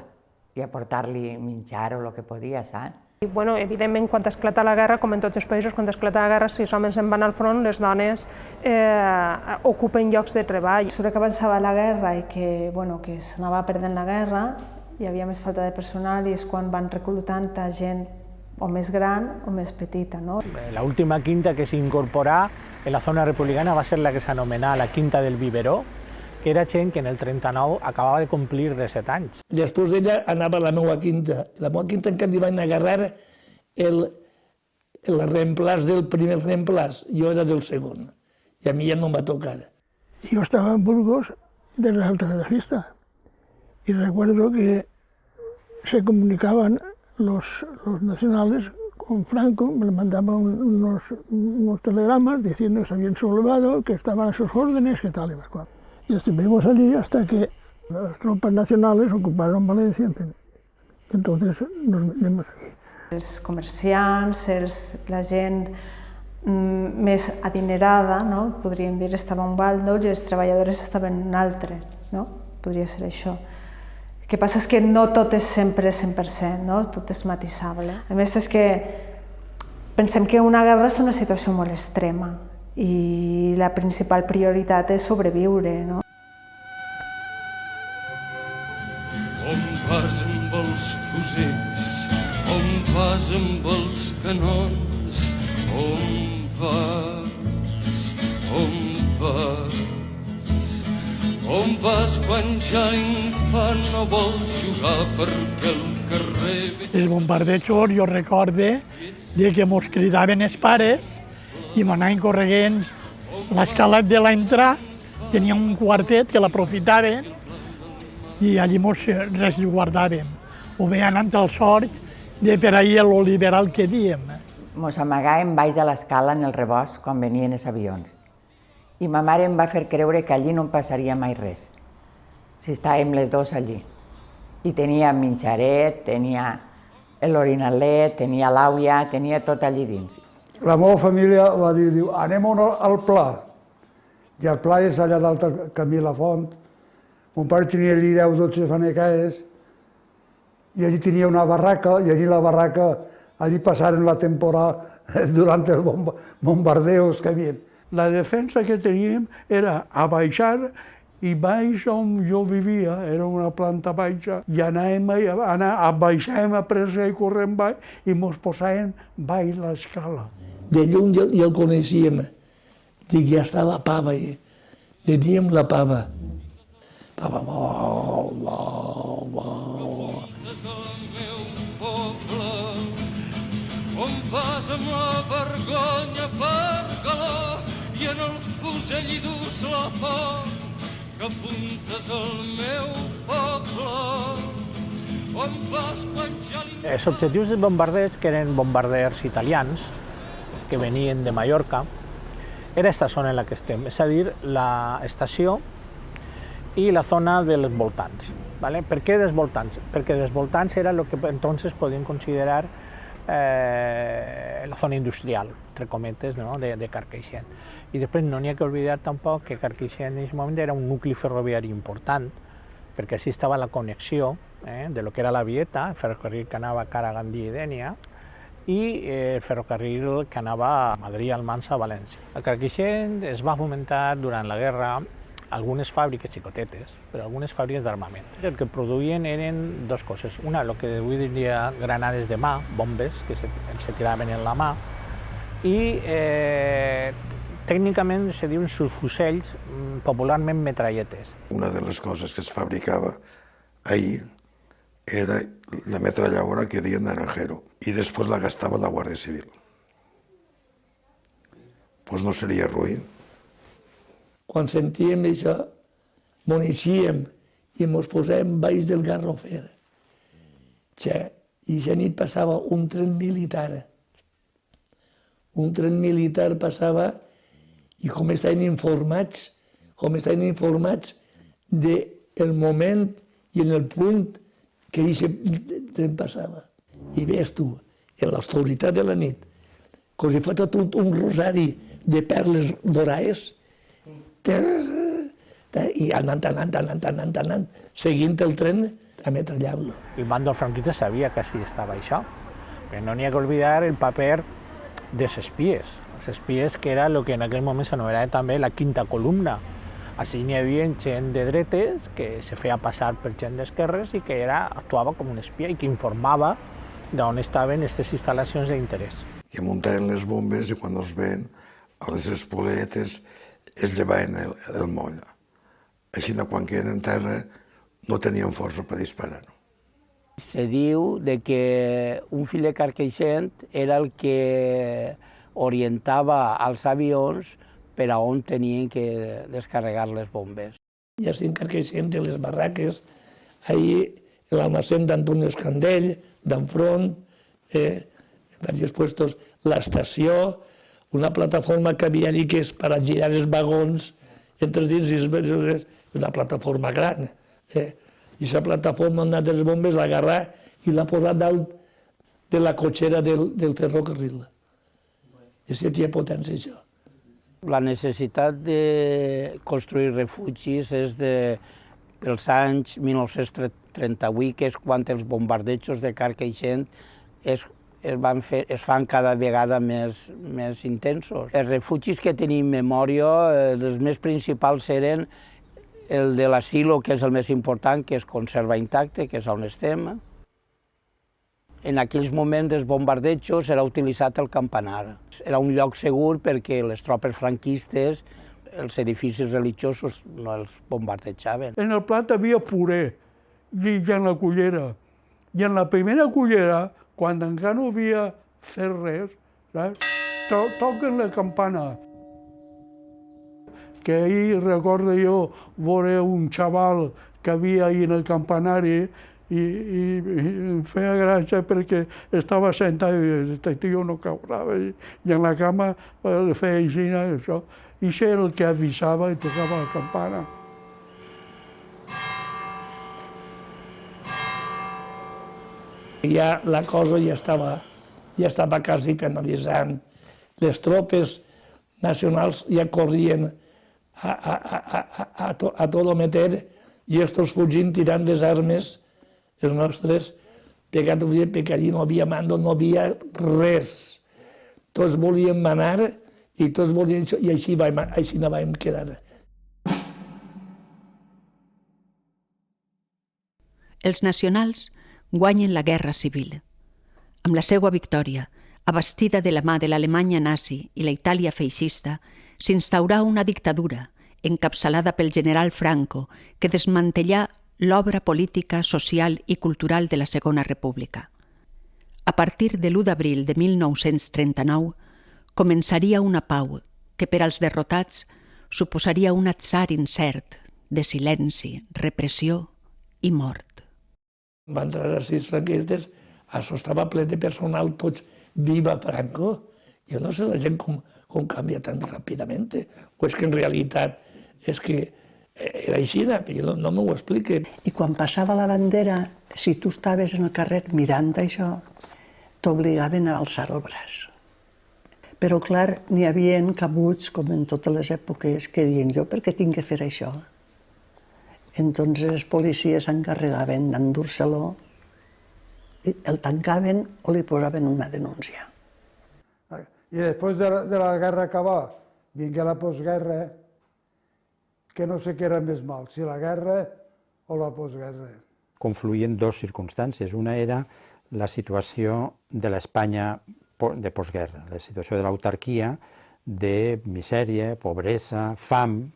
i a portar-li menjar o el que podia, saps? Evidentment, quan esclata la guerra, com en tots els països, quan esclata la guerra, si els homes se'n van al front, les dones ocupen llocs de treball. A mesura que avançava la guerra i que s'anava perdent la guerra, hi havia més falta de personal i és quan van reclutant gent o més gran o més petita. L'última quinta que s'incorporà en la zona republicana va ser la que s'anomenà la Quinta del Biberó, que era gent que en el 39 acabava de complir 17 anys. Després d'ella anava a la meva quinta. La meva quinta, en canvi, van agarrar el reemplaç del primer reemplaç. Jo era del segon. I a mi ja no em va tocar. Yo estaba en Burgos de la Alta de la Fiesta y recuerdo que se comunicaban los nacionales con Franco, me mandaban unos telegramas diciendo que se habían sublevado, que estaban a sus órdenes, que tal y cual. Y estuvimos allí hasta que las tropas nacionales ocuparon Valencia. Entonces nos vinimos aquí. Els comerciants, la gent més adinerada, podríem dir, estava en un bàndol i els treballadors estaven en un altre, podria ser això. El que passa és que no tot és sempre 100%, tot és matisable. A més, és que pensem que una guerra és una situació molt extrema i la principal prioritat és sobreviure. On vas amb els fusells, on vas amb els canons, on vas quan ja l'infant no vol jugar perquè el carrer... Els bombardejos jo recorde que mos cridaven els pares i m'anaven corregent l'escalat de l'entrada, tenia un quartet que l'aprofitaven i allí mos resguardàvem. O bé anant al sort de per ahir lo liberal que diem. Mos amagàvem baix de l'escala en el rebost quan venien els avions. I ma mare em va fer creure que allí no em passaria mai res, si estàvem les dos allí. I tenia menjaret, tenia l'orinalet, tenia l'àvia, tenia tot allí dins. La meva família va dir, anem al Pla. I el Pla és allà dalt al camí La Font. Mon pare tenia allí 10 o 12 fanecaes i allí tenia una barraca i allí la barraca, allí passaren la temporada durant els bombardeos que havien. La defensa que teníem era a baixar i baix on jo vivia, era una planta baixa, i baixàvem a pressa i corrent baix i mos posàvem baix l'escala. De lluny ja el coneixíem. Dic, ja està la pava. Li diem la pava. Pava, On vas amb la vergonya per galó i en el fusell hi dus la por que apuntes al meu poble. On vas quan ja Els objectius dels bombarders, que eren bombarders italians, que venien de Mallorca, era aquesta zona en la que estem, és a dir, l'estació i la zona dels voltants. Per què dels voltants? Perquè dels voltants era el que entonces podien considerar la zona industrial, entre cometes, no? de Carcaixent. I després no n'hi ha que oblidar tampoc que Carcaixent en aquest moment era un nucli ferroviari important, perquè així estava la connexió de lo que era la Vieta, el ferrocarril que anava a cara a Gandia i Dénia, i el ferrocarril que anava a Madrid, Almansa, a València. A Carcaixent es va fomentar durant la guerra algunes fàbriques xicotetes, però algunes fàbriques d'armament. El que produïen eren dues coses. Una, el que avui diria granades de mà, bombes, que se tiraven en la mà, i tècnicament se diuen subfusells, popularment metralletes. Una de les coses que es fabricava ahir era la metralladora que deien Naranjero i després la gastava la Guàrdia Civil. Doncs no seria ruïn. Quan sentíem això, m'ho eixíem i ens posàvem baix del Garrofer. I ja nit passava un tren militar. Un tren militar passava i com estaven informats del moment i en el punt que aquest tren passava. I veus tu, en l'oscuritat de la nit, com si fos tot un rosari de perles dorades, i anant, seguint el tren, ametrallant-lo. El bàndol franquista sabia que així estava això, però no n'hi ha que oblidar el paper dels espies. Els espies, que era el que en aquell moment s'anomenava també la quinta columna. Així n'hi havia gent de dretes que se feia passar per gent d'esquerres i que actuava com un espia i que informava d'on estaven aquestes instal·lacions d'interès. Que muntaven les bombes i quan els veien a les espoletes es llevaven el moll. Així quan queden en terra no tenien força per disparar-ho. Se diu que un fill de Carcaixent era el que orientava els avions per a on tenien que descarregar les bombes. Ja estem Carcaixent de les barraques, ahir l'almacén d'Antonio Escandell, d'enfront, en diversos puestos, l'estació, una plataforma que havia allí que és per a girar els vagons entre dins i els una plataforma gran. I aquesta plataforma on han anat les bombes l'ha agarrat i l'ha posat dalt de la cotxera del ferrocarril. I si té potència això. La necessitat de construir refugis és dels anys 1938, que és quan els bombardejos de Carcaixent es fan cada vegada més intensos. Els refugis que tenim memòria, els més principals eren el de l'asilo, que és el més important, que es conserva intacte, que és on estem. En aquells moments dels bombardejos era utilitzat el campanar. Era un lloc segur perquè les tropes franquistes, els edificis religiosos, no els bombardejaven. En el plat havia puré i en la cullera. I en la primera cullera, quan encara no havia fet res, toquen la campana. Que ahir recordo jo veure un xaval que havia ahir en el campanari i em feia gràcia perquè estava sentat i este tio no caurava i en la cama le feia així, això. I això era el que avisava i tocava la campana. Ja la cosa ja estava quasi penalitzant. Les tropes nacionals ja corrien a tot meter i estos fugint tirant les armes, els nostres, perquè allí no havia mando, no havia res. Tots volíem manar i tots volien això, i així no vam quedar. Els nacionals guanyen la guerra civil. Amb la seva victòria, abastida de la mà de l'Alemanya nazi i la Itàlia feixista, s'instaurà una dictadura encapçalada pel general Franco que desmantellà l'obra política, social i cultural de la Segona República. A partir de l'1 d'abril de 1939 començaria una pau que per als derrotats suposaria un atzar incert de silenci, repressió i mort. Van entrar a sis franquistes, això estava ple de personal, tots viva Franco. Jo no sé la gent com canvia tan ràpidament, o és que en realitat és que era així, però no m'ho explique. I quan passava la bandera, si tu estaves en el carrer mirant això, t'obligaven a alçar el braç. Però, clar, n'hi havia cabuts, com en totes les èpoques, que diuen jo per què tinc que fer això? Entonces els policies s'encarregaven d'endur-se-lo, el tancaven o li posaven una denúncia. I després de la guerra acabar, vingué la postguerra, que no sé què era més mal, si la guerra o la postguerra. Confluïen dues circumstàncies. Una era la situació de l'Espanya de postguerra, la situació de l'autarquia, de misèria, pobresa, fam,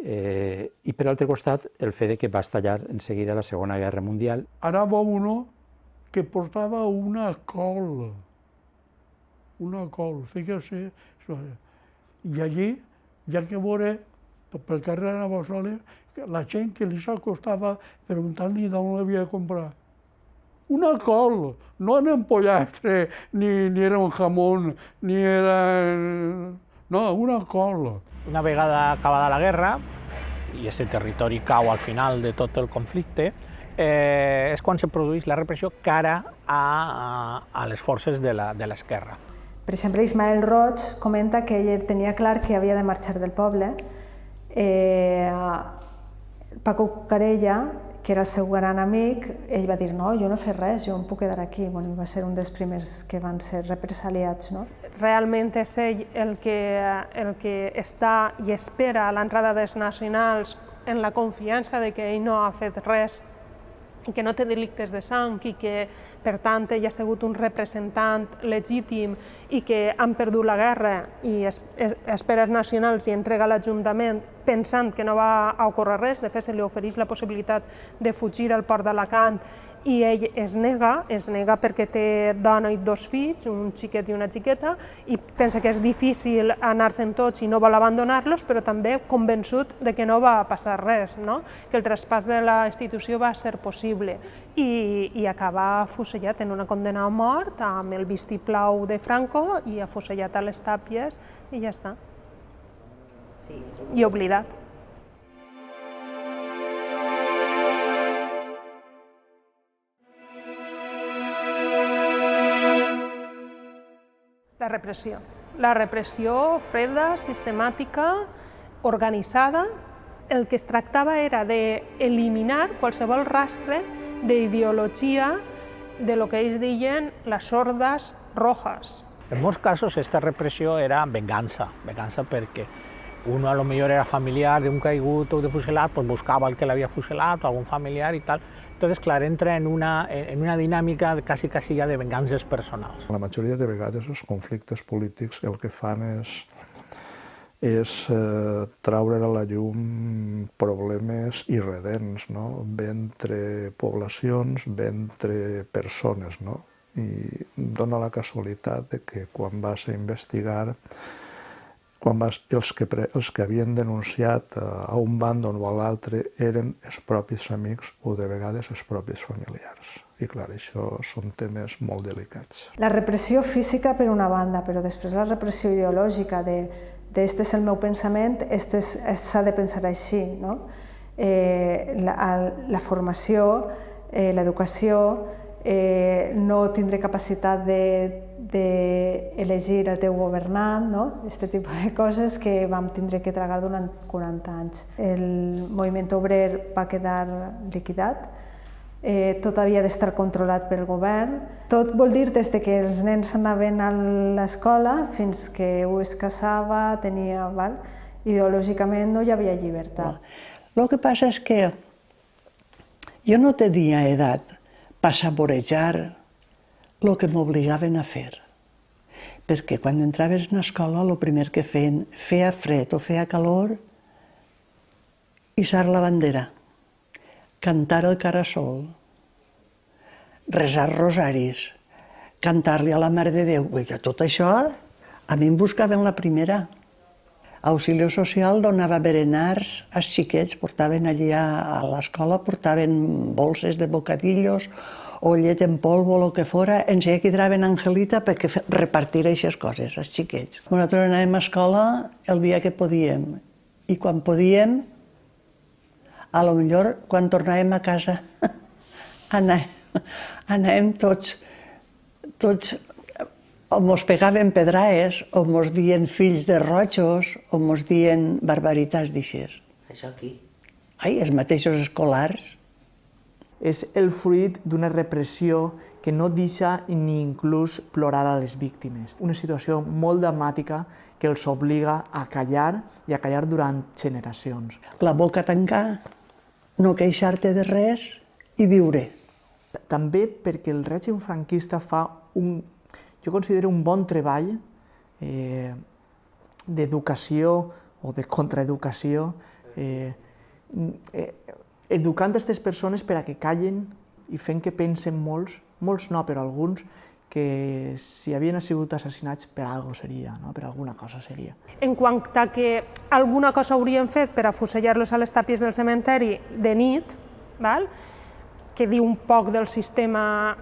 i per altre costat el fet que va estallar en seguida la Segona Guerra Mundial. Anava uno que portava una col, fíjese, i allí, ja que veure, pel carrer anava sola, la gent que li s'acostava preguntant-li d'on l'havia comprat. Una col, no era un pollastre, ni era un jamón, ni era... No, una col. Una vegada acabada la guerra, i aquest territori cau al final de tot el conflicte, és quan se produeix la repressió cara a les forces de l'esquerra. Per exemple, Ismael Roig comenta que ell tenia clar que havia de marxar del poble. Paco Cucarella, que era el seu gran amic, ell va dir, no, jo no he fet res, jo em puc quedar aquí. Bueno, va ser un dels primers que van ser represaliats, no? Realment és ell el que està i espera a l'entrada dels nacionals en la confiança de que ell no ha fet res i que no té delictes de sang i que, per tant, ell ha sigut un representant legítim i que han perdut la guerra i espera els nacionals i entrega a l'Ajuntament pensant que no va ocórrer res. De fet, se li ofereix la possibilitat de fugir al port d'Alacant i ell es nega perquè té dona i 2 fills, un xiquet i una xiqueta, i pensa que és difícil anar-se'n tots i no vol abandonar-los, però també convençut de que no va passar res, que el traspàs de la institució va ser possible i acaba afusellat en una condena a mort amb el vistiplau de Franco i afusellat a les tàpies i ja està. I oblidat. La repressió freda, sistemàtica, organitzada. El que es tractava era d'eliminar qualsevol rastre d'ideologia de lo que ells deien les hordes rojas. En molts casos aquesta repressió era vengança perquè uno a lo millor era familiar d'un caigut o de fusilat, pues buscava el que l'havia fusilat o algun familiar i tal. Entonces, clar, entra en una dinàmica quasi ja de vengances personals. La majoria de vegades els conflictes polítics el que fan és traure a la llum problemes irredents, bé entre poblacions, bé entre persones. I dona la casualitat de que quan vas a investigar, els que havien denunciat a un bàndol o a l'altre eren els propis amics o de vegades els propis familiars. I clar, això són temes molt delicats. La repressió física per una banda, però després la repressió ideològica este és el meu pensament, s'ha de pensar així. La formació, l'educació, no tindré capacitat d'elegir el teu governant, aquest tipus de coses que vam tindre que tragar durant 40 anys. El moviment obrer va quedar liquidat, tot havia d'estar controlat pel govern. Tot vol dir des que els nens anaven a l'escola fins que un es casava, ideològicament no hi havia llibertat. El que passa és que jo no tenia edat per saborejar el que m'obligaven a fer. Perquè quan entraves a l'escola, el primer que feien, feia fred o feia calor, hissar la bandera, cantar el carasol, resar rosaris, cantar-li a la Mare de Déu. Tot això a mi em buscaven la primera. Auxilio Social donava berenars als xiquets, portaven allí a l'escola, portaven bolses de bocadillos o llet en polvo o el que fora, ens hi quedaven Angelita perquè repartir aquestes coses als xiquets. Nosaltres anàvem a escola el dia que podíem i quan podíem, a lo millor quan tornàvem a casa anàvem tots Tots o mos pegaven pedraes, o mos dien fills de rojos, o mos dien barbaritats d'aixes. Això aquí? Ai, els mateixos escolars. És el fruit d'una repressió que no deixa ni inclús plorar a les víctimes. Una situació molt dramàtica que els obliga a callar i a callar durant generacions. La boca tancar, no queixar-te de res i viure. També perquè el règim franquista fa jo considero un bon treball d'educació o de contraeducació, educant aquestes persones per a que callen i fent que pensen molts no, però alguns, que si havien sigut assassinats per alguna cosa seria, no? Per alguna cosa seria. En quant a que alguna cosa haurien fet per afusellar-los a les tàpies del cementeri de nit, que diu un poc del sistema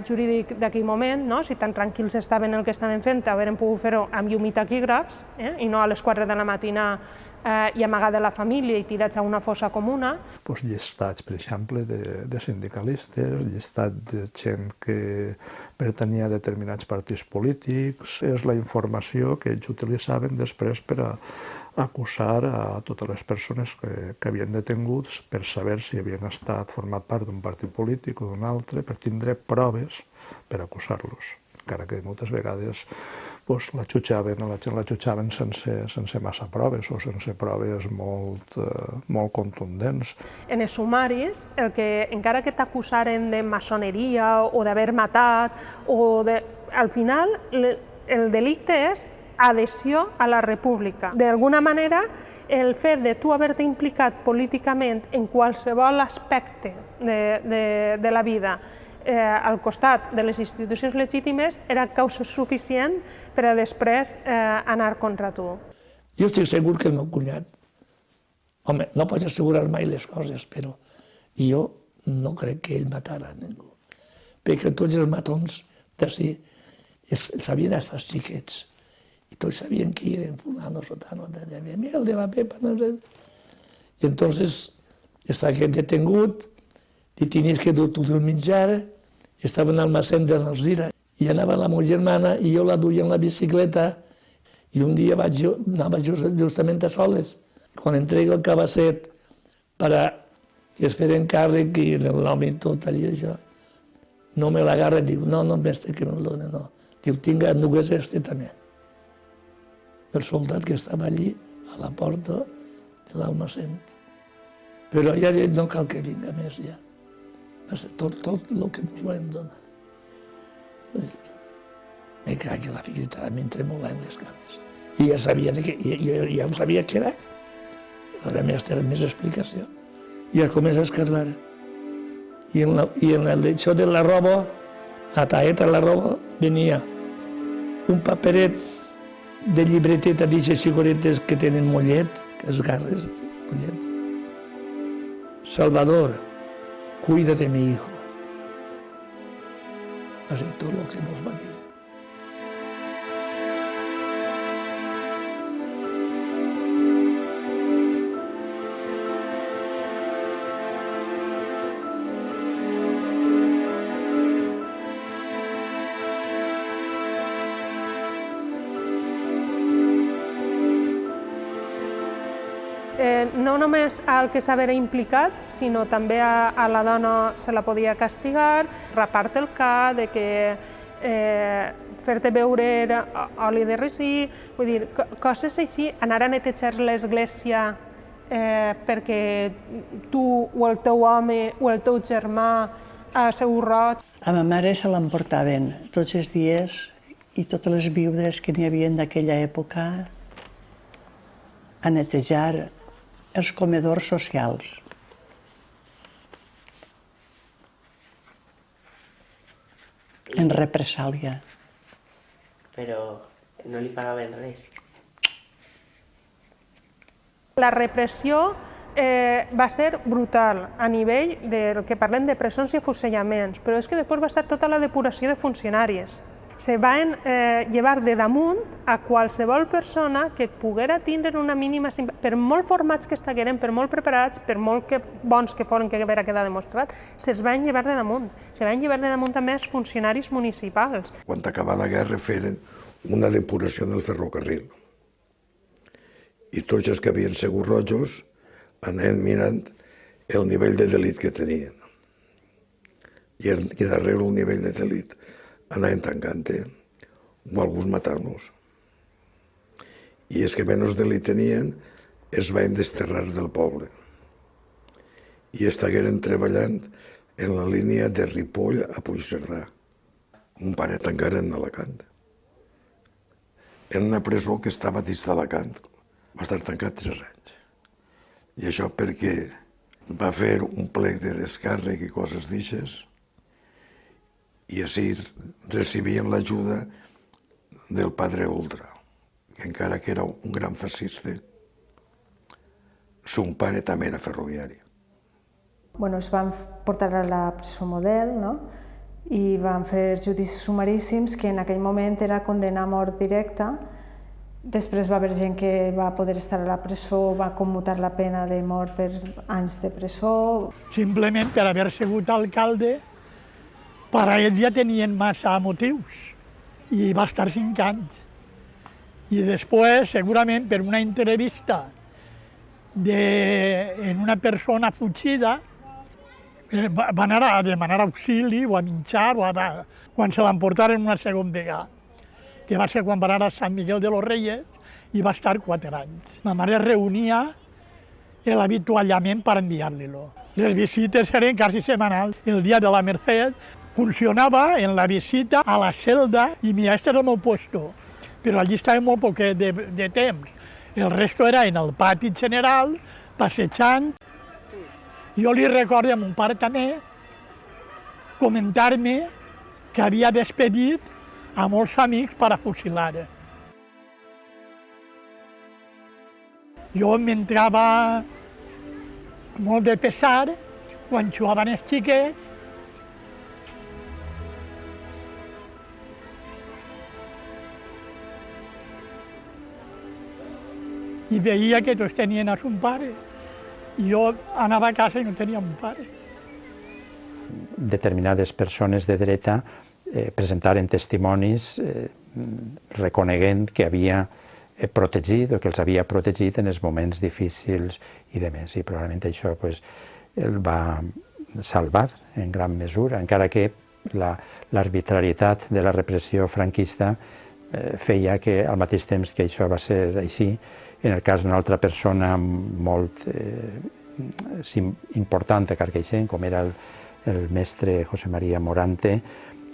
jurídic d'aquell moment, si tan tranquils estaven el que estaven fent, haurien pogut fer-ho amb llum i taquígrafs, i no a les 4 de la matina i amagar de la família i tirats a una fossa comuna. Llistats, per exemple, de sindicalistes, llistat de gent que pertanyia a determinats partits polítics. És la informació que ells utilitzaven després per a acusar a totes les persones que havien detinguts per saber si havien format part d'un partit polític o d'un altre, per tindre proves per acusar-los. Encara que moltes vegades la jutjaven, la gent la jutjaven sense massa proves o sense proves molt contundents. En els sumaris, encara que t'acusaren de maçoneria o d'haver matat, al final el delicte és adhesió a la república. D'alguna manera, el fet de tu haver-te implicat políticament en qualsevol aspecte de la vida al costat de les institucions legítimes era causa suficient per a després anar contra tu. Jo estic segur que el meu cunyat, home, no pots assegurar mai les coses, però jo no crec que ell matara ningú. Perquè tots els matons d'ací sabien els xiquets i tots sabien qui eren fulano, sotano, el de la Pepa, no sé. I entonces està aquest detengut, i tenies que dur-te el menjar, estava en el almacén de l'Alzira, i anava la meva germana i jo la duia en la bicicleta, i un dia anava justament a soles. Quan entrega el cabasset per a que es feren càrrec i l'home i tot allà, això, no me l'agarra, diu, no, mestre, que me'l dona, no. Diu, tinga, endugues este també. El soldat que estava allí, a la porta de l'almacén. Però ja no cal que vinga més, ja. Tot el que ens volem donar. Me caig a la figuita, m'hi tremolant les cames. I ja sabia què era. Ara m'hi estarà més explicació. I ja comença a escarbar. I en el això de la roba, la taeta de la roba, venia un paperet de llibreteta d'aixes cigoretes que tenen mollet, que es garres, mollet. Salvador, cuida de mi hijo. Va ser tot el que ens va dir. No només al que s'haver implicat, sinó també a la dona se la podia castigar, rapar-te el cap, de que fer-te beure oli de rossí, vull dir, coses així, anar a netejar l'església perquè tu o el teu home o el teu germà a seu roig. A ma mare se l'emportaven tots els dies i totes les viudes que n'hi havia d'aquella època a netejar els comedors socials. En represàlia. Però no li pagaven res. La repressió va ser brutal a nivell del que parlem de presons i afusellaments, però és que després va estar tota la depuració de funcionaris. se van llevar de damunt a qualsevol persona que poguera tindre una mínima simpatia, per molt formats que estigueren, per molt preparats, per molt bons que foren, que vera quedar demostrat, se'ls van llevar de damunt. Se van llevar de damunt també els funcionaris municipals. Quan acabà la guerra feren una depuració del ferrocarril i tots els que havien sigut rojos anaven mirant el nivell de delit que tenien. I darrere el nivell de delit anaven tancant o alguns matant-los. I els que menys delit tenien es van desterrar del poble i estigueren treballant en la línia de Ripoll a Puigcerdà. Mon pare tancaren a Alacant. En una presó que estava dins d'Alacant. Va estar tancat 3 anys. I això perquè va fer un plec de descàrrec i coses d'ixes i així recibien l'ajuda del padre Ultra, que encara que era un gran fascista, son pare també era ferroviari. Es van portar a la presó model, no? I van fer judicis sumaríssims que en aquell moment era condemnar a mort directa. Després va haver gent que va poder estar a la presó, va commutar la pena de mort per anys de presó. Simplement per haver sigut alcalde, per a ells ja tenien massa motius i va estar 5 anys. I després, segurament, per una entrevista en una persona fugida, va anar a demanar auxili o a minxar quan se l'emportaren una segona vegada, que va ser quan va anar a Sant Miguel de los Reyes i va estar 4 anys. Ma mare reunia l'avituallament per enviar-li-lo. Les visites eren quasi setmanals. El dia de la Merced funcionava en la visita a la celda i mira, este era el meu puesto, però allí estava molt poquet de temps. El resto era en el pati general, passejant. Jo li recordo a mon pare també comentar-me que havia despedit a molts amics per a fusilar. Jo m'entrava molt de pesar quan jugaven els xiquets i veia que tots tenien a son pare. I jo anava a casa i no tenia un pare. Determinades persones de dreta presentaren testimonis reconeguent que havia protegit o que els havia protegit en els moments difícils i de més. I probablement això el va salvar en gran mesura, encara que l'arbitrarietat de la repressió franquista feia que al mateix temps que això va ser així, en el cas d'una altra persona molt important a Carcaixent, com era el mestre José María Morante,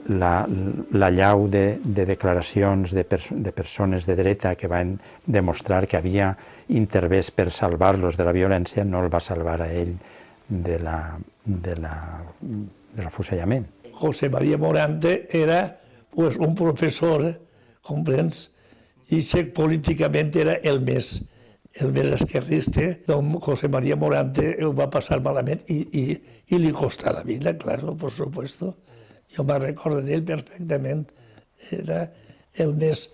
l'allau de declaracions de persones de dreta que van demostrar que havia intervès per salvar-los de la violència no el va salvar a ell de l'afusellament. José María Morante era un professor, comprens, i políticament era el més esquerrista. Don José María Morante ho va passar malament i li costà la vida, claro, por supuesto. Jo me recordo d'ell perfectament. Era el més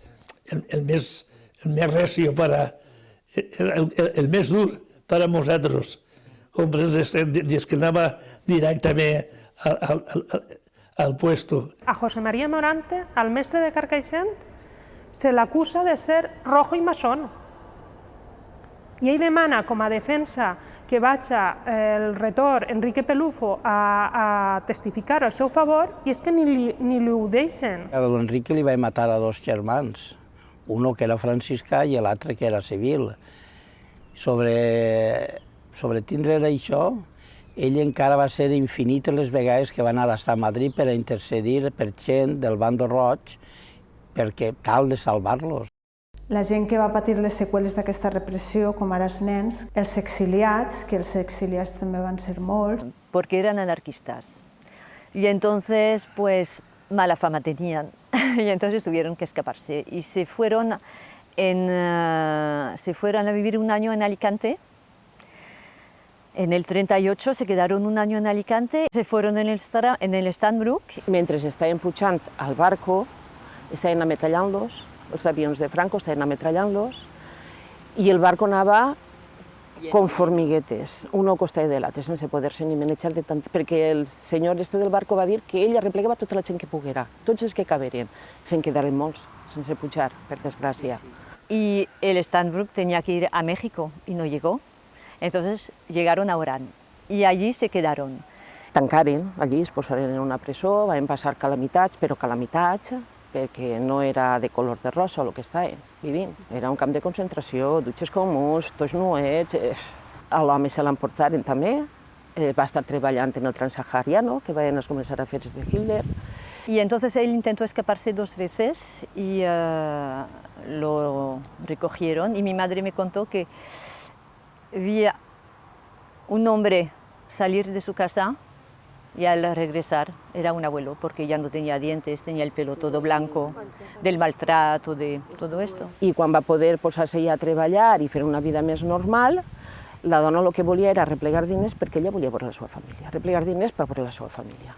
recio el més dur per a nosaltres. Comprens, des que anava directament al puesto. A José María Morante, al mestre de Carcaixent, se l'acusa de ser rojo i maçón. I ell demana com a defensa que vagi el retor Enrique Pelufo a testificar al seu favor i és que ni li ho deixen. A l'Enrique li va matar a 2 germans, uno que era franciscà i l'altre que era civil. Sobre tindre això, ell encara va ser infinites les vegades que va anar a estar a Madrid per a intercedir per gent del bando roig perquè tal de salvar-los. La gent que va patir les seqüeles d'aquesta repressió, com ara els nens, els exiliats, que els exiliats també van ser molts. Porque eran anarquistas. Y entonces, pues, mala fama tenían. Y entonces tuvieron que escaparse. Y se fueron a vivir un año en Alicante. En el 38 se quedaron un año en Alicante. Se fueron en el Stanbrook. Mentre estaven pujant al barco, estaven ametrallant-los, els avions de Franco estaven ametrallant-los, i el barco anava com formiguetes, un al costat de l'altre, sense poder-se ni manejar de tant, perquè el senyor del barco va dir que ell arreplegava tota la gent que poguera, tots els que caberen. Se'n quedaren molts, sense pujar, per desgràcia. Y el Steinbrück tenía que ir a México y no llegó. Entonces llegaron a Orán y allí se quedaron. Tancaren, allí es posaren en una presó, van passar calamitats, però calamitats perquè no era de color de rosa el que estaven vivint. Era un camp de concentració, dutxes comuns, tots nuets. A l'home se l'emportaren també, va estar treballant en el Transsahariano, que van començar a fer de Hitler. Y entonces él intentó escaparse 2 veces y lo recogieron. Y mi madre me contó que vi un hombre salir de su casa y al regresar era un abuelo, porque ya no tenía dientes, tenía el pelo todo blanco, del maltrato, de todo esto. I quan va poder posar-se ja a treballar i fer una vida més normal, la dona el que volia era arreplegar diners perquè ella volia veure la seva família, arreplegar diners per veure la seva família.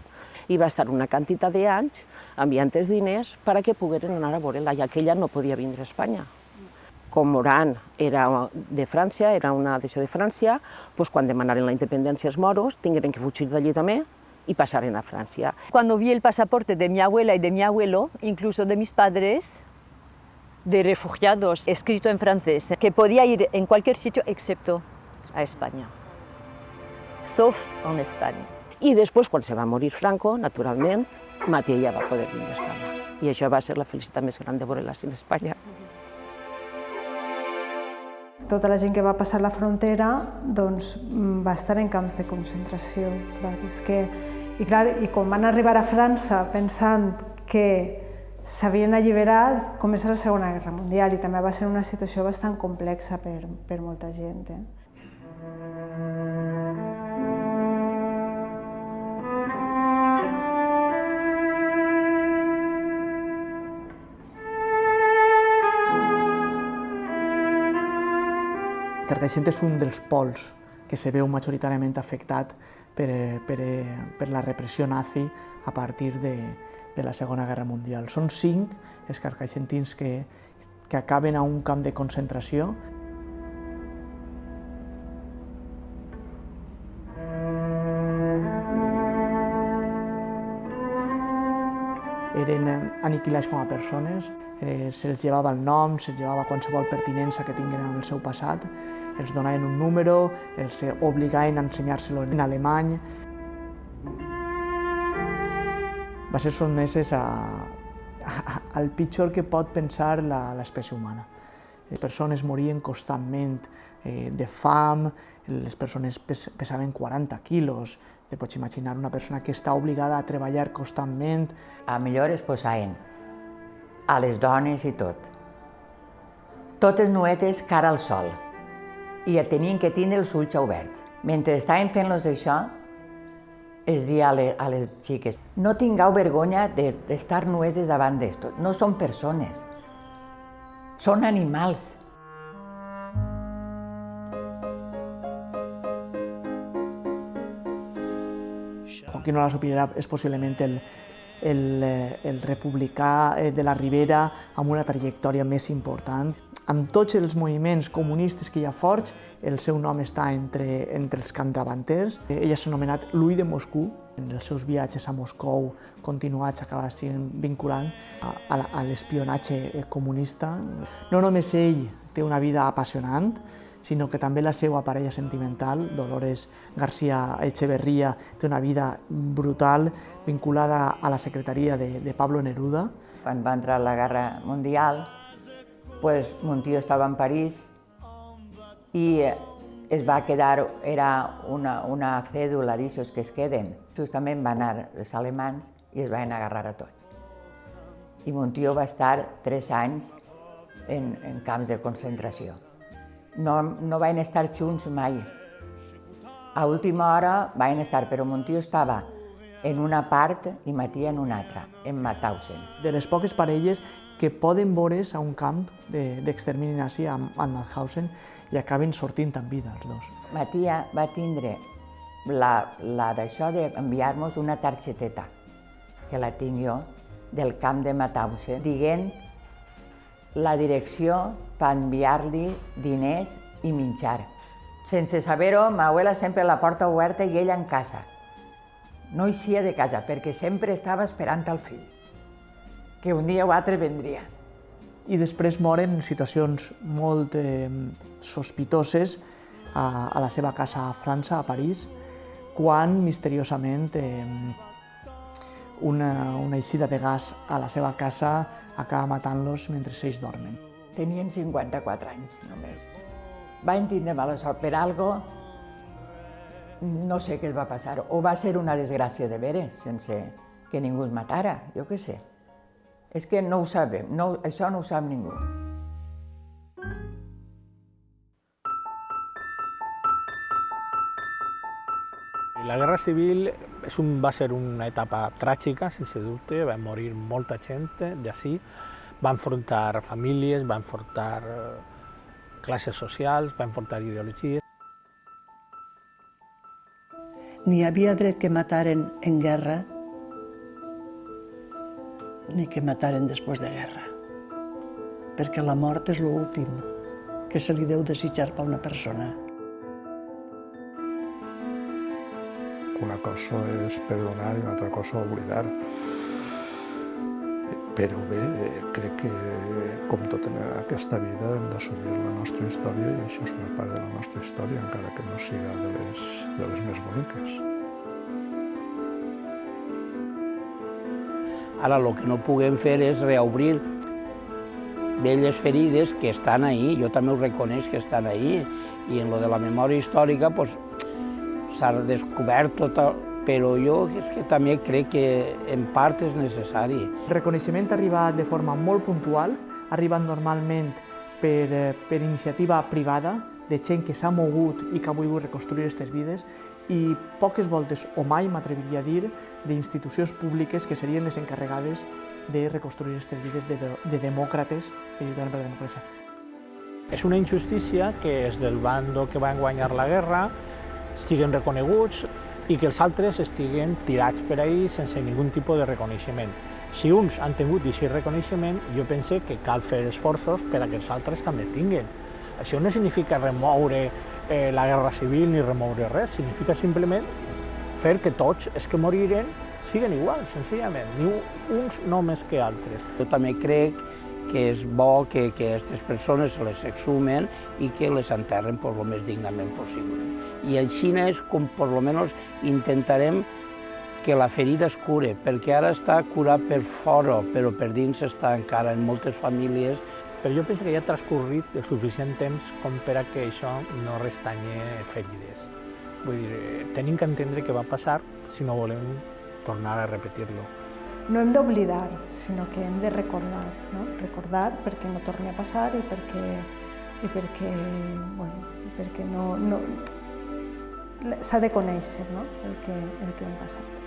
I va estar una quantitat d'anys enviant els diners perquè pogueren anar a veure-la, ja que ella no podia vindre a Espanya. Com Orán era de França, era una deixa de França, doncs quan demanaren la independència els moros, tingueren que fugir d'allí també y pasaren a Francia. Cuando vi el pasaporte de mi abuela y de mi abuelo, incluso de mis padres, de refugiados, escrito en francés, que podía ir en cualquier sitio excepto a España, sauf en España. I després, quan se va morir Franco, naturalment, Matia ja va poder vindre a Espanya. I això va ser la felicitat més gran de veure-la en Espanya. Tota la gent que va passar la frontera doncs, va estar en camps de concentració. Clar, és que, i quan van arribar a França pensant que s'havien alliberat, comença la Segona Guerra Mundial i també va ser una situació bastant complexa per molta gent. Carcaixent és un dels pols que se veu majoritàriament afectat per la repressió nazi a partir de la Segona Guerra Mundial. Són 5 els carcaixentins que acaben a un camp de concentració. Eren aniquilats com a persones, se'ls llevava el nom, se'ls llevava qualsevol pertinença que tinguin amb el seu passat, els donaven un número, els obligaven a ensenyar-se-lo en alemany. Va ser sotmeses al pitjor que pot pensar l'espècie humana. Les persones morien constantment de fam, les persones pesaven 40 quilos. Te pots imaginar una persona que està obligada a treballar constantment. A millor es posaven a les dones i tot. Totes nuetes cara al sol i tenien que tindre els ulls oberts. Mentre estaven fent-los això, es dia a les xiques: no tingueu vergonya d'estar nuetes davant d'esto. No són persones, són animals. Joaquín Olaso Pirera és possiblement el republicà de la Ribera amb una trajectòria més important. Amb tots els moviments comunistes que hi ha forts, el seu nom està entre els capdavanters. Ell s'ha anomenat Louis de Moscou. En els seus viatges a Moscou continuats acaba sent vinculant a l'espionatge comunista. No només ell té una vida apassionant, sinó que també la seva parella sentimental, Dolores García Echeverría, té una vida brutal vinculada a la secretaria de Pablo Neruda. Quan va entrar la Guerra Mundial, mon tio estava en París i es va quedar, era una cèdula d'aixos que es queden. Justament van anar els alemans i es van agarrar a tots. I mon tio va estar 3 anys en camps de concentració. No van estar junts mai. A última hora van estar, però mon tio estava en una part i Matia en una altra, en Mauthausen. De les poques parelles que poden veure's a un camp d'extermini nazi a Mauthausen i acaben sortint amb vida els dos. Matia va tindre d'això d'enviar-nos una targeteta, que la tinc jo, del camp de Mauthausen dient la direcció per enviar-li diners i menjar. Sense saber-ho, ma abuela sempre la porta oberta i ella en casa. No eixia de casa perquè sempre estava esperant el fill, que un dia o altre vendria. I després moren en situacions molt sospitoses a la seva casa a França, a París, quan misteriosament una eixida de gas a la seva casa acaba matant-los mentre ells dormen. Tenien 54 anys només. Van tindre mala sort per algo, no sé què va passar, o va ser una desgràcia de veres, sense que ningú es matara, jo què sé. És que no ho sabem, això no ho sap ningú. La Guerra Civil va ser una etapa tràgica, sense dubte, va morir molta gent d'ací, va enfrontar famílies, va enfrontar classes socials, va enfrontar ideologies. Ni hi havia dret que mataren en guerra, ni que mataren després de guerra, perquè la mort és l'últim que se li deu desitjar per a una persona. Una cosa és perdonar i una altra cosa oblidar. Però bé, crec que, com tot en aquesta vida, hem d'assumir la nostra història i això és una part de la nostra història, encara que no siga de les més boniques. Ara, el que no puguem fer és reobrir velles ferides que estan ahí, jo també ho reconeix que estan ahí, i en lo de la memòria històrica s'ha descobert tot, però jo és que també crec que en part és necessari. El reconeixement ha arribat de forma molt puntual, ha arribat normalment per iniciativa privada, de gent que s'ha mogut i que ha volgut reconstruir aquestes vides, i poques voltes, o mai m'atreviria a dir, d'institucions públiques que serien les encarregades de reconstruir aquestes vides de demòcrates que lluitaven per la democràcia. És una injustícia que els del bando que van guanyar la guerra estiguen reconeguts i que els altres estiguen tirats per ahí sense ningun tipus de reconeixement. Si uns han tingut aquest reconeixement, jo pense que cal fer esforços per a que els altres també tinguin. Això no significa remoure la guerra civil ni remoure res, significa simplement fer que tots els que moriren siguin iguals, senzillament, ni uns no més que altres. Jo també crec que és bo que aquestes persones se les exhumen i que les enterren el més dignament possible. I així és com per almenys intentarem que la ferida es cure, perquè ara està curat per fora, però per dins està encara en moltes famílies. Però jo penso que ja ha transcorrit el suficient temps com per a que això no restanye ferides. Vull dir, tenim que entendre què va passar si no volem tornar a repetir-lo. No hem d'oblidar, sinó que hem de recordar, no? Recordar perquè no torni a passar i perquè s'ha de conèixer, no? el que hem passat.